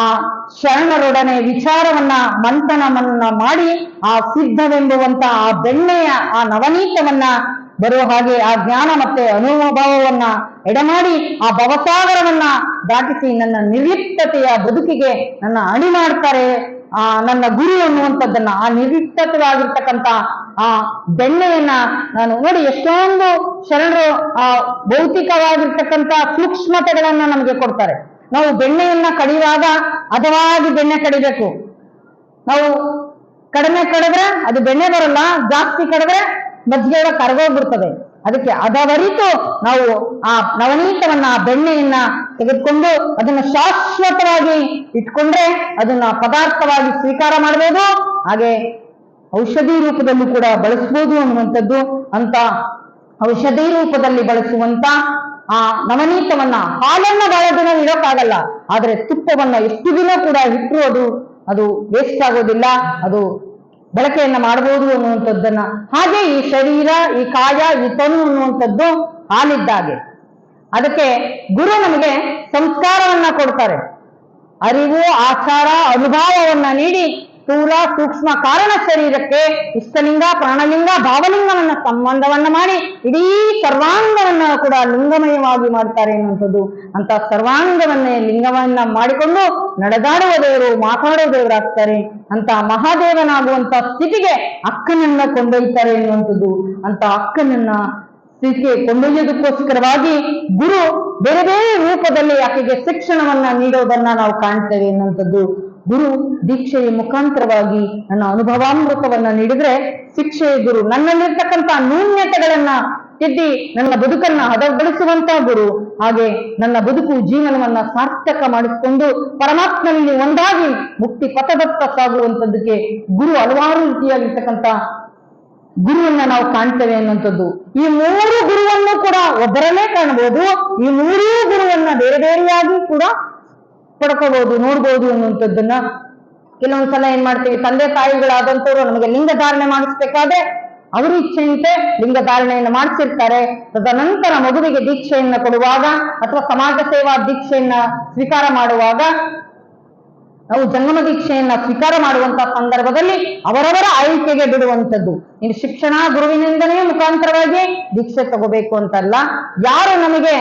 ಶರಣರೊಡನೆ ವಿಚಾರವನ್ನ ಮಂಥನವನ್ನ ಮಾಡಿ ಆ ಸಿದ್ಧವೆಂಬುವಂತ ಆ ಬೆಣ್ಣೆಯ ಆ ನವನೀತವನ್ನ ಬರುವ ಹಾಗೆ ಆ ಜ್ಞಾನ ಮತ್ತೆ ಅನುಭವವನ್ನ ಎಡೆಮಾಡಿ ಆ ಭವಸಾಗರವನ್ನ ದಾಟಿಸಿ ನನ್ನ ನಿರ್ಲಿಪ್ತತೆಯ ಬದುಕಿಗೆ ನನ್ನ ಅಣಿ ಮಾಡ್ತಾರೆ ನನ್ನ ಗುರು ಅನ್ನುವಂಥದ್ದನ್ನ. ಆ ನಿರ್ಲಿಪ್ತವಾಗಿರ್ತಕ್ಕಂಥ ಆ ಬೆಣ್ಣೆಯನ್ನ ನಾನು ನೋಡಿ, ಎಷ್ಟೊಂದು ಶರಣರು ಆ ಭೌತಿಕವಾಗಿರ್ತಕ್ಕಂಥ ಸೂಕ್ಷ್ಮತೆಗಳನ್ನ ನಮಗೆ ಕೊಡ್ತಾರೆ. ನಾವು ಬೆಣ್ಣೆಯನ್ನ ಕಡಿಯುವಾಗ ಹದವಾಗಿ ಬೆಣ್ಣೆ ಕಡಿಬೇಕು. ನಾವು ಕಡಿಮೆ ಕಡಿದ್ರೆ ಅದು ಬೆಣ್ಣೆ ಬರಲ್ಲ, ಜಾಸ್ತಿ ಕಡಿದ್ರೆ ಮಜ್ಜಿಗೆ ಕರಗೋಗ್ಬಿಡ್ತದೆ. ಅದಕ್ಕೆ ಅದವರಿತು ನಾವು ಆ ನವನೀತವನ್ನ, ಆ ಬೆಣ್ಣೆಯನ್ನ ತೆಗೆದುಕೊಂಡು ಅದನ್ನ ಶಾಶ್ವತವಾಗಿ ಇಟ್ಕೊಂಡ್ರೆ ಅದನ್ನ ಪದಾರ್ಥವಾಗಿ ಸ್ವೀಕಾರ ಮಾಡಬಹುದು, ಹಾಗೆ ಔಷಧಿ ರೂಪದಲ್ಲೂ ಕೂಡ ಬಳಸಬಹುದು ಅನ್ನುವಂಥದ್ದು. ಅಂತ ಔಷಧಿ ರೂಪದಲ್ಲಿ ಬಳಸುವಂತ ಆ ನವನೀತವನ್ನ, ಹಾಲನ್ನ ಬಹಳ ದಿನ ಇಡೋಕ್ಕಾಗಲ್ಲ, ಆದ್ರೆ ತುಪ್ಪವನ್ನ ಎಷ್ಟು ದಿನ ಕೂಡ ಇಟ್ಟರು ಅದು ವೇಸ್ಟ್ ಆಗೋದಿಲ್ಲ, ಅದು ಬಳಕೆಯನ್ನ ಮಾಡಬಹುದು ಅನ್ನುವಂಥದ್ದನ್ನ. ಹಾಗೆ ಈ ಶರೀರ, ಈ ಕಾಯ, ಈ ತನು ಅನ್ನುವಂಥದ್ದು ಹಾಲಿದ್ದಾಗೆ. ಅದಕ್ಕೆ ಗುರು ನಮಗೆ ಸಂಸ್ಕಾರವನ್ನ ಕೊಡ್ತಾರೆ, ಅರಿವು, ಆಚಾರ, ಅನುಭವವನ್ನ ನೀಡಿ ಸ್ಥೂಲ ಸೂಕ್ಷ್ಮ ಕಾರಣ ಶರೀರಕ್ಕೆ ಇಷ್ಟಲಿಂಗ, ಪ್ರಾಣಲಿಂಗ, ಭಾವಲಿಂಗವನ್ನ ಸಂಬಂಧವನ್ನ ಮಾಡಿ ಇಡೀ ಸರ್ವಾಂಗವನ್ನ ಕೂಡ ಲಿಂಗಮಯವಾಗಿ ಮಾಡ್ತಾರೆ ಎನ್ನುವಂಥದ್ದು. ಅಂತ ಸರ್ವಾಂಗವನ್ನೇ ಲಿಂಗವನ್ನ ಮಾಡಿಕೊಂಡು ನಡೆದಾಡುವ ದೇವರು, ಮಾತಾಡುವ ದೇವರಾಗ್ತಾರೆ. ಅಂತ ಮಹಾದೇವನಾಗುವಂತ ಸ್ಥಿತಿಗೆ ಅಕ್ಕನನ್ನ ಕೊಂಡೊಯ್ತಾರೆ ಎನ್ನುವಂಥದ್ದು. ಅಂತ ಅಕ್ಕನನ್ನ ಸ್ಥಿತಿಗೆ ಕೊಂಡೊಯ್ಯೋದಕ್ಕೋಸ್ಕರವಾಗಿ ಗುರು ಬೇರೆ ಬೇರೆ ರೂಪದಲ್ಲಿ ಆಕೆಗೆ ಶಿಕ್ಷಣವನ್ನ ನೀಡೋದನ್ನ ನಾವು ಕಾಣ್ತೇವೆ ಎನ್ನುವಂಥದ್ದು. ಗುರು ದೀಕ್ಷೆಯ ಮುಖಾಂತರವಾಗಿ ನನ್ನ ಅನುಭವಾಮೃತವನ್ನ ನೀಡಿದ್ರೆ, ಶಿಕ್ಷೆಯ ಗುರು ನನ್ನಲ್ಲಿರ್ತಕ್ಕಂಥ ನ್ಯೂನ್ಯತೆಗಳನ್ನ ತಿದ್ದಿ ನನ್ನ ಬದುಕನ್ನ ಹದಗೊಳಿಸುವಂತ ಗುರು, ಹಾಗೆ ನನ್ನ ಬದುಕು ಜೀವನವನ್ನ ಸಾರ್ಥಕ ಮಾಡಿಸಿಕೊಂಡು ಪರಮಾತ್ಮನಲ್ಲಿ ಒಂದಾಗಿ ಮುಕ್ತಿ ಪಥದತ್ತ ಸಾಗುವಂಥದ್ದಕ್ಕೆ ಗುರು ಹಲವಾರು ರೀತಿಯಾಗಿರ್ತಕ್ಕಂಥ ಗುರುವನ್ನ ನಾವು ಕಾಣ್ತೇವೆ ಅನ್ನುವಂಥದ್ದು. ಈ ಮೂರು ಗುರುವನ್ನು ಕೂಡ ಒಬ್ಬರಲ್ಲೇ ಕಾಣಬಹುದು, ಈ ಮೂರೂ ಗುರುವನ್ನ ಬೇರೆ ಬೇರೆಯಾಗಿ ಕೂಡ ಪಡ್ಕೋಬಹುದು, ನೋಡ್ಬೋದು ಅನ್ನುವಂಥದ್ದನ್ನ. ಕೆಲವೊಂದ್ಸಲ ಏನ್ ಮಾಡ್ತೀವಿ, ತಂದೆ ತಾಯಿಗಳಾದಂತವ್ರು ನಮಗೆ ಲಿಂಗ ಧಾರಣೆ ಮಾಡಿಸ್ಬೇಕಾದ್ರೆ ಅವರ ಇಚ್ಛೆಯಂತೆ ಲಿಂಗ ಧಾರಣೆಯನ್ನು ಮಾಡಿಸಿರ್ತಾರೆ. ತದನಂತರ ಮಗುವಿಗೆ ದೀಕ್ಷೆಯನ್ನ ಕೊಡುವಾಗ ಅಥವಾ ಸಮಾಜ ಸೇವಾ ದೀಕ್ಷೆಯನ್ನ ಸ್ವೀಕಾರ ಮಾಡುವಾಗ, ನಾವು ಜಂಗಮ ದೀಕ್ಷೆಯನ್ನ ಸ್ವೀಕಾರ ಮಾಡುವಂತ ಸಂದರ್ಭದಲ್ಲಿ ಅವರವರ ಆಯ್ಕೆಗೆ ಬಿಡುವಂಥದ್ದು. ಇನ್ನು ಶಿಕ್ಷಣ ಗುರುವಿನಿಂದಲೇ ಮುಖಾಂತರವಾಗಿ ದೀಕ್ಷೆ ತಗೋಬೇಕು ಅಂತಲ್ಲ, ಯಾರು ನಮಗೆ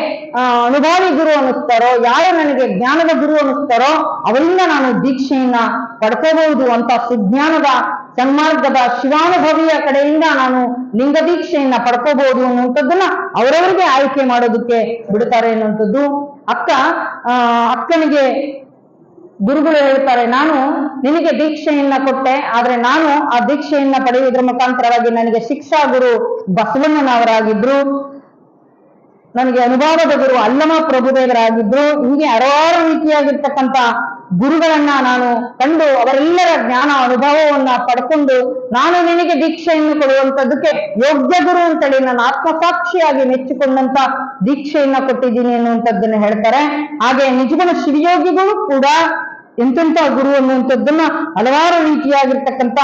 ಅನುಭವಿ ಗುರು ಅನ್ನಿಸ್ತಾರೋ, ಯಾರು ನನಗೆ ಜ್ಞಾನದ ಗುರು ಅನ್ನಿಸ್ತಾರೋ ಅವರಿಂದ ನಾನು ದೀಕ್ಷೆಯನ್ನ ಪಡ್ಕೋಬಹುದು ಅಂತ ಸುಜ್ಞಾನದ ಸನ್ಮಾರ್ಗದ ಶಿವಾನುಭವಿಯ ಕಡೆಯಿಂದ ನಾನು ಲಿಂಗ ದೀಕ್ಷೆಯನ್ನ ಪಡ್ಕೋಬಹುದು ಅನ್ನುವಂಥದ್ದನ್ನ ಅವರವರಿಗೆ ಆಯ್ಕೆ ಮಾಡೋದಕ್ಕೆ ಬಿಡುತ್ತಾರೆ ಅನ್ನುವಂಥದ್ದು. ಅಕ್ಕನಿಗೆ ಗುರುಗಳು ಹೇಳ್ತಾರೆ, ನಾನು ನಿನಗೆ ದೀಕ್ಷೆಯನ್ನ ಕೊಟ್ಟೆ, ಆದ್ರೆ ನಾನು ಆ ದೀಕ್ಷೆಯನ್ನ ಪಡೆಯುವುದರ ಮುಖಾಂತರವಾಗಿ ನನಗೆ ಶಿಕ್ಷಾ ಗುರು ಬಸವಣ್ಣನವರಾಗಿದ್ರು, ನನಗೆ ಅನುಭವದ ಗುರು ಅಲ್ಲಮ ಪ್ರಭುದೇವರಾಗಿದ್ರು. ಹೀಗೆ ಹಲವಾರು ರೀತಿಯಾಗಿರ್ತಕ್ಕಂಥ ಗುರುಗಳನ್ನ ನಾನು ಕಂಡು ಅವರೆಲ್ಲರ ಜ್ಞಾನ ಅನುಭವವನ್ನ ಪಡ್ಕೊಂಡು ನಾನು ನಿನಗೆ ದೀಕ್ಷೆಯನ್ನು ಕೊಡುವಂಥದ್ದಕ್ಕೆ ಯೋಗ್ಯ ಗುರು ಅಂತೇಳಿ ನನ್ನ ಆತ್ಮಸಾಕ್ಷಿಯಾಗಿ ಮೆಚ್ಚಿಕೊಂಡಂತ ದೀಕ್ಷೆಯನ್ನ ಕೊಟ್ಟಿದ್ದೀನಿ ಅನ್ನುವಂಥದ್ದನ್ನ ಹೇಳ್ತಾರೆ. ಹಾಗೆ ನಿಜಗುಣ ಶಿವಯೋಗಿಗಳು ಕೂಡ ಎಂತೆಂಥ ಗುರು ಅನ್ನುವಂಥದ್ದನ್ನ ಹಲವಾರು ರೀತಿಯಾಗಿರ್ತಕ್ಕಂಥ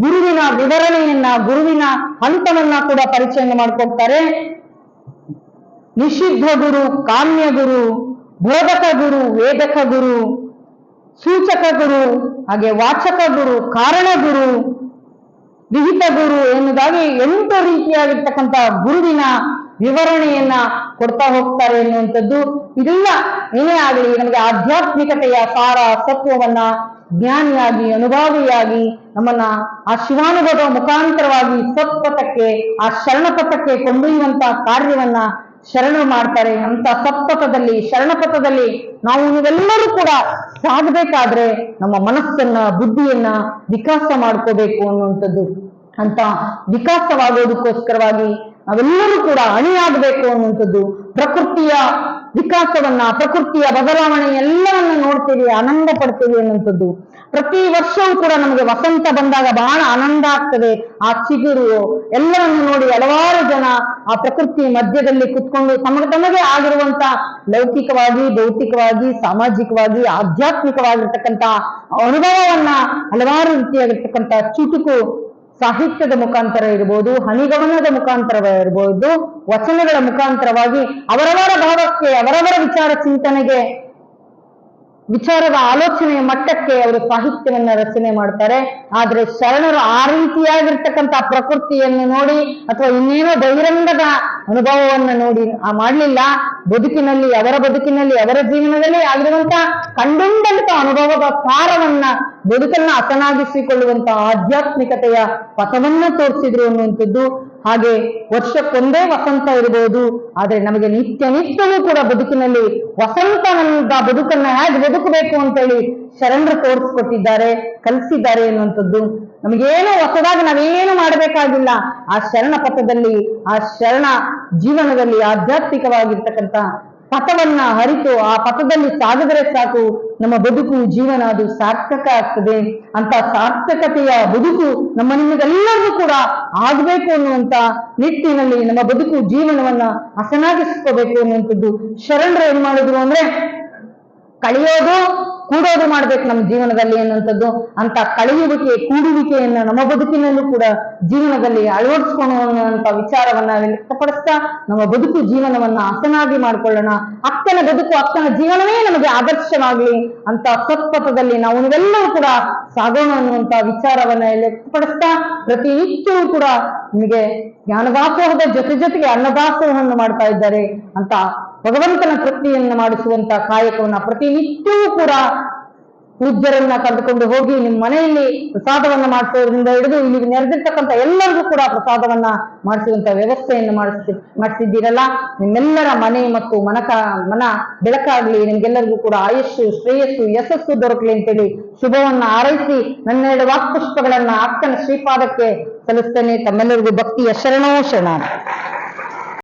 ಗುರುವಿನ ವಿವರಣೆಯನ್ನ, ಗುರುವಿನ ಹಂತವನ್ನ ಕೂಡ ಪರಿಚಯ ಮಾಡ್ಕೊಡ್ತಾರೆ. ನಿಷಿದ್ಧ ಗುರು, ಕಾಮ್ಯ ಗುರು, ಬೋಧಕ ಗುರು, ವೇದಕ ಗುರು, ಸೂಚಕ ಗುರು, ಹಾಗೆ ವಾಚಕ ಗುರು, ಕಾರಣ ಗುರು, ವಿಹಿತ ಗುರು ಎನ್ನುವುದಾಗಿ 8 ರೀತಿಯಾಗಿರ್ತಕ್ಕಂಥ ಗುರುವಿನ ವಿವರಣೆಯನ್ನ ಕೊಡ್ತಾ ಹೋಗ್ತಾರೆ ಎನ್ನುವಂಥದ್ದು. ಇದೆಲ್ಲ ಏನೇ ಆಗಲಿ ನಮಗೆ ಆಧ್ಯಾತ್ಮಿಕತೆಯ ಸಾರ ಸತ್ವವನ್ನ ಜ್ಞಾನಿಯಾಗಿ, ಅನುಭವಿಯಾಗಿ ನಮ್ಮನ್ನ ಆ ಶಿವಾನುಭವದ ಮುಖಾಂತರವಾಗಿ ಸತ್ಪಥಕ್ಕೆ, ಆ ಶರಣಪಥಕ್ಕೆ ಕೊಂಡೊಯ್ಯುವಂತ ಕಾರ್ಯವನ್ನ ಶರಣರು ಮಾಡ್ತಾರೆ. ಅಂತ ಸತ್ಪಥದಲ್ಲಿ, ಶರಣಪಥದಲ್ಲಿ ನಾವು ನೀವೆಲ್ಲರೂ ಕೂಡ ಸಾಗಬೇಕಾದ್ರೆ ನಮ್ಮ ಮನಸ್ಸನ್ನ, ಬುದ್ಧಿಯನ್ನ ವಿಕಾಸ ಮಾಡ್ಕೋಬೇಕು ಅನ್ನುವಂಥದ್ದು. ಅಂತ ವಿಕಾಸವಾಗೋದಕ್ಕೋಸ್ಕರವಾಗಿ ನಾವೆಲ್ಲರೂ ಕೂಡ ಅಣಿಯಾಗಬೇಕು ಅನ್ನುವಂಥದ್ದು. ಪ್ರಕೃತಿಯ ವಿಕಾಸವನ್ನ, ಪ್ರಕೃತಿಯ ಬದಲಾವಣೆ ಎಲ್ಲವನ್ನ ನೋಡ್ತೀವಿ, ಆನಂದ ಪಡ್ತೀವಿ ಅನ್ನುವಂಥದ್ದು. ಪ್ರತಿ ವರ್ಷವೂ ಕೂಡ ನಮಗೆ ವಸಂತ ಬಂದಾಗ ಬಹಳ ಆನಂದ ಆಗ್ತದೆ. ಆ ಚಿಗುರು ಎಲ್ಲವನ್ನು ನೋಡಿ ಹಲವಾರು ಜನ ಆ ಪ್ರಕೃತಿ ಮಧ್ಯದಲ್ಲಿ ಕುತ್ಕೊಂಡು ತಮಗೆ ಆಗಿರುವಂತ ಲೌಕಿಕವಾಗಿ, ಭೌತಿಕವಾಗಿ, ಸಾಮಾಜಿಕವಾಗಿ, ಆಧ್ಯಾತ್ಮಿಕವಾಗಿರ್ತಕ್ಕಂಥ ಅನುಭವವನ್ನ ಹಲವಾರು ರೀತಿಯಾಗಿರ್ತಕ್ಕಂಥ ಚುಟುಕು ಸಾಹಿತ್ಯದ ಮುಖಾಂತರ ಇರ್ಬೋದು, ಹನಿಗಮನದ ಮುಖಾಂತರ ಇರ್ಬೋದು, ವಚನಗಳ ಮುಖಾಂತರವಾಗಿ ಅವರವರ ಭಾವಕ್ಕೆ, ಅವರವರ ವಿಚಾರ ಚಿಂತನೆಗೆ, ವಿಚಾರದ ಆಲೋಚನೆಯ ಮಟ್ಟಕ್ಕೆ ಅವರು ಸಾಹಿತ್ಯವನ್ನ ರಚನೆ ಮಾಡ್ತಾರೆ. ಆದ್ರೆ ಶರಣರು ಆ ರೀತಿಯಾಗಿರ್ತಕ್ಕಂಥ ಪ್ರಕೃತಿಯನ್ನು ನೋಡಿ ಅಥವಾ ಇನ್ನೇನೋ ಬಹಿರಂಗದ ಅನುಭವವನ್ನ ನೋಡಿ ಮಾಡ್ಲಿಲ್ಲ. ಬದುಕಿನಲ್ಲಿ, ಅವರ ಜೀವನದಲ್ಲಿ ಆಗಿರುವಂತ ಕಂಡುಂಡಂತ ಅನುಭವದ ಸಾರವನ್ನ ಬದುಕನ್ನ ಹಸನಾಗಿಸಿಕೊಳ್ಳುವಂತ ಆಧ್ಯಾತ್ಮಿಕತೆಯ ಪಥವನ್ನ ತೋರಿಸಿದ್ರು ಅನ್ನುವಂಥದ್ದು. ಹಾಗೆ ವರ್ಷಕ್ಕೊಂದೇ ವಸಂತ ಇರಬಹುದು, ಆದ್ರೆ ನಮಗೆ ನಿತ್ಯವೂ ಕೂಡ ಬದುಕಿನಲ್ಲಿ ವಸಂತನಂತ ಬದುಕನ್ನ ಹೇಗೆ ಬದುಕಬೇಕು ಅಂತೇಳಿ ಶರಣರು ತೋರಿಸ್ಕೊಟ್ಟಿದ್ದಾರೆ, ಕಲಿಸಿದ್ದಾರೆ ಎನ್ನುವಂಥದ್ದು. ನಮಗೇನು ಹೊಸದಾಗಿ ನಾವೇನು ಮಾಡಬೇಕಾಗಿಲ್ಲ. ಆ ಶರಣ ಪಥದಲ್ಲಿ, ಆ ಶರಣ ಜೀವನದಲ್ಲಿ ಆಧ್ಯಾತ್ಮಿಕವಾಗಿರ್ತಕ್ಕಂಥ ಪಥವನ್ನ ಹರಿತು ಆ ಪಥದಲ್ಲಿ ಸಾಗಿದರೆ ಸಾಕು, ನಮ್ಮ ಬದುಕು, ಜೀವನ ಅದು ಸಾರ್ಥಕ ಆಗ್ತದೆ. ಅಂತ ಸಾರ್ಥಕತೆಯ ಬದುಕು ನಿಮಗೆಲ್ಲರಿಗೂ ಕೂಡ ಆಗಬೇಕು ಅನ್ನುವಂತ ನಿಟ್ಟಿನಲ್ಲಿ ನಮ್ಮ ಬದುಕು, ಜೀವನವನ್ನ ಹಸನಾಗಿಸ್ಕೋಬೇಕು ಅನ್ನುವಂಥದ್ದು. ಶರಣರು ಏನ್ ಮಾಡಿದ್ರು ಅಂದ್ರೆ ಕಳೆಯೋದು, ಕೂಡೋದು ಮಾಡ್ಬೇಕು ನಮ್ಮ ಜೀವನದಲ್ಲಿ ಅನ್ನುವಂಥದ್ದು. ಅಂತ ಕಳೆಯುವಿಕೆ, ಕೂಡುವಿಕೆಯನ್ನ ನಮ್ಮ ಬದುಕಿನಲ್ಲೂ ಕೂಡ ಜೀವನದಲ್ಲಿ ಅಳವಡಿಸ್ಕೊಳ್ಳುವಂತ ವಿಚಾರವನ್ನ ವ್ಯಕ್ತಪಡಿಸ್ತಾ ನಮ್ಮ ಬದುಕು, ಜೀವನವನ್ನ ಹಸನಾಗಿ ಮಾಡ್ಕೊಳ್ಳೋಣ. ಅಕ್ಕನ ಬದುಕು, ಅಕ್ಕನ ಜೀವನವೇ ನಮಗೆ ಆದರ್ಶವಾಗಲಿ ಅಂತ ಸತ್ಪಥದಲ್ಲಿ ನಾವು ನೀವೆಲ್ಲರೂ ಕೂಡ ಸಾಗೋಣ ಅನ್ನುವಂತ ವಿಚಾರವನ್ನ ವ್ಯಕ್ತಪಡಿಸ್ತಾ ಪ್ರತಿನಿತ್ಯವೂ ಕೂಡ ನಿಮಗೆ ಜ್ಞಾನದಾಸೋಹದ ಜೊತೆಗೆ ಅನ್ನದಾಸೋಹವನ್ನು ಮಾಡ್ತಾ ಇದ್ದಾರೆ ಅಂತ ಭಗವಂತನ ತೃಪ್ತಿಯನ್ನ ಮಾಡಿಸುವಂತ ಕಾಯಕವನ್ನ ಪ್ರತಿನಿತ್ಯವೂ ಕೂಡ ಪೂಜ್ಯರನ್ನ ಕರೆದುಕೊಂಡು ಹೋಗಿ ನಿಮ್ಮ ಮನೆಯಲ್ಲಿ ಪ್ರಸಾದವನ್ನ ಮಾಡಿಸೋದ್ರಿಂದ ಹಿಡಿದು ಇಲ್ಲಿ ನೆರೆದಿರ್ತಕ್ಕಂಥ ಎಲ್ಲರಿಗೂ ಕೂಡ ಪ್ರಸಾದವನ್ನ ಮಾಡಿಸುವಂತ ವ್ಯವಸ್ಥೆಯನ್ನು ಮಾಡಿಸಿದ್ದೀರಲ್ಲ. ನಿಮ್ಮೆಲ್ಲರ ಮನೆ ಮತ್ತು ಮನ ಬೆಳಕಾಗ್ಲಿ, ನಿಮ್ಗೆಲ್ಲರಿಗೂ ಕೂಡ ಆಯುಷ್ಯು, ಶ್ರೇಯಸ್ಸು, ಯಶಸ್ಸು ದೊರಕಲಿ ಅಂತೇಳಿ ಶುಭವನ್ನ ಹಾರೈಸಿ ನನ್ನೆರಡು ವಾಕ್ಪುಷ್ಪಗಳನ್ನ ಅಕ್ಕನ ಶ್ರೀಪಾದಕ್ಕೆ ಸಲ್ಲಿಸ್ತೇನೆ. ತಮ್ಮೆಲ್ಲರಿಗೂ ಭಕ್ತಿಯ ಶರಣೋ ಶರಣ.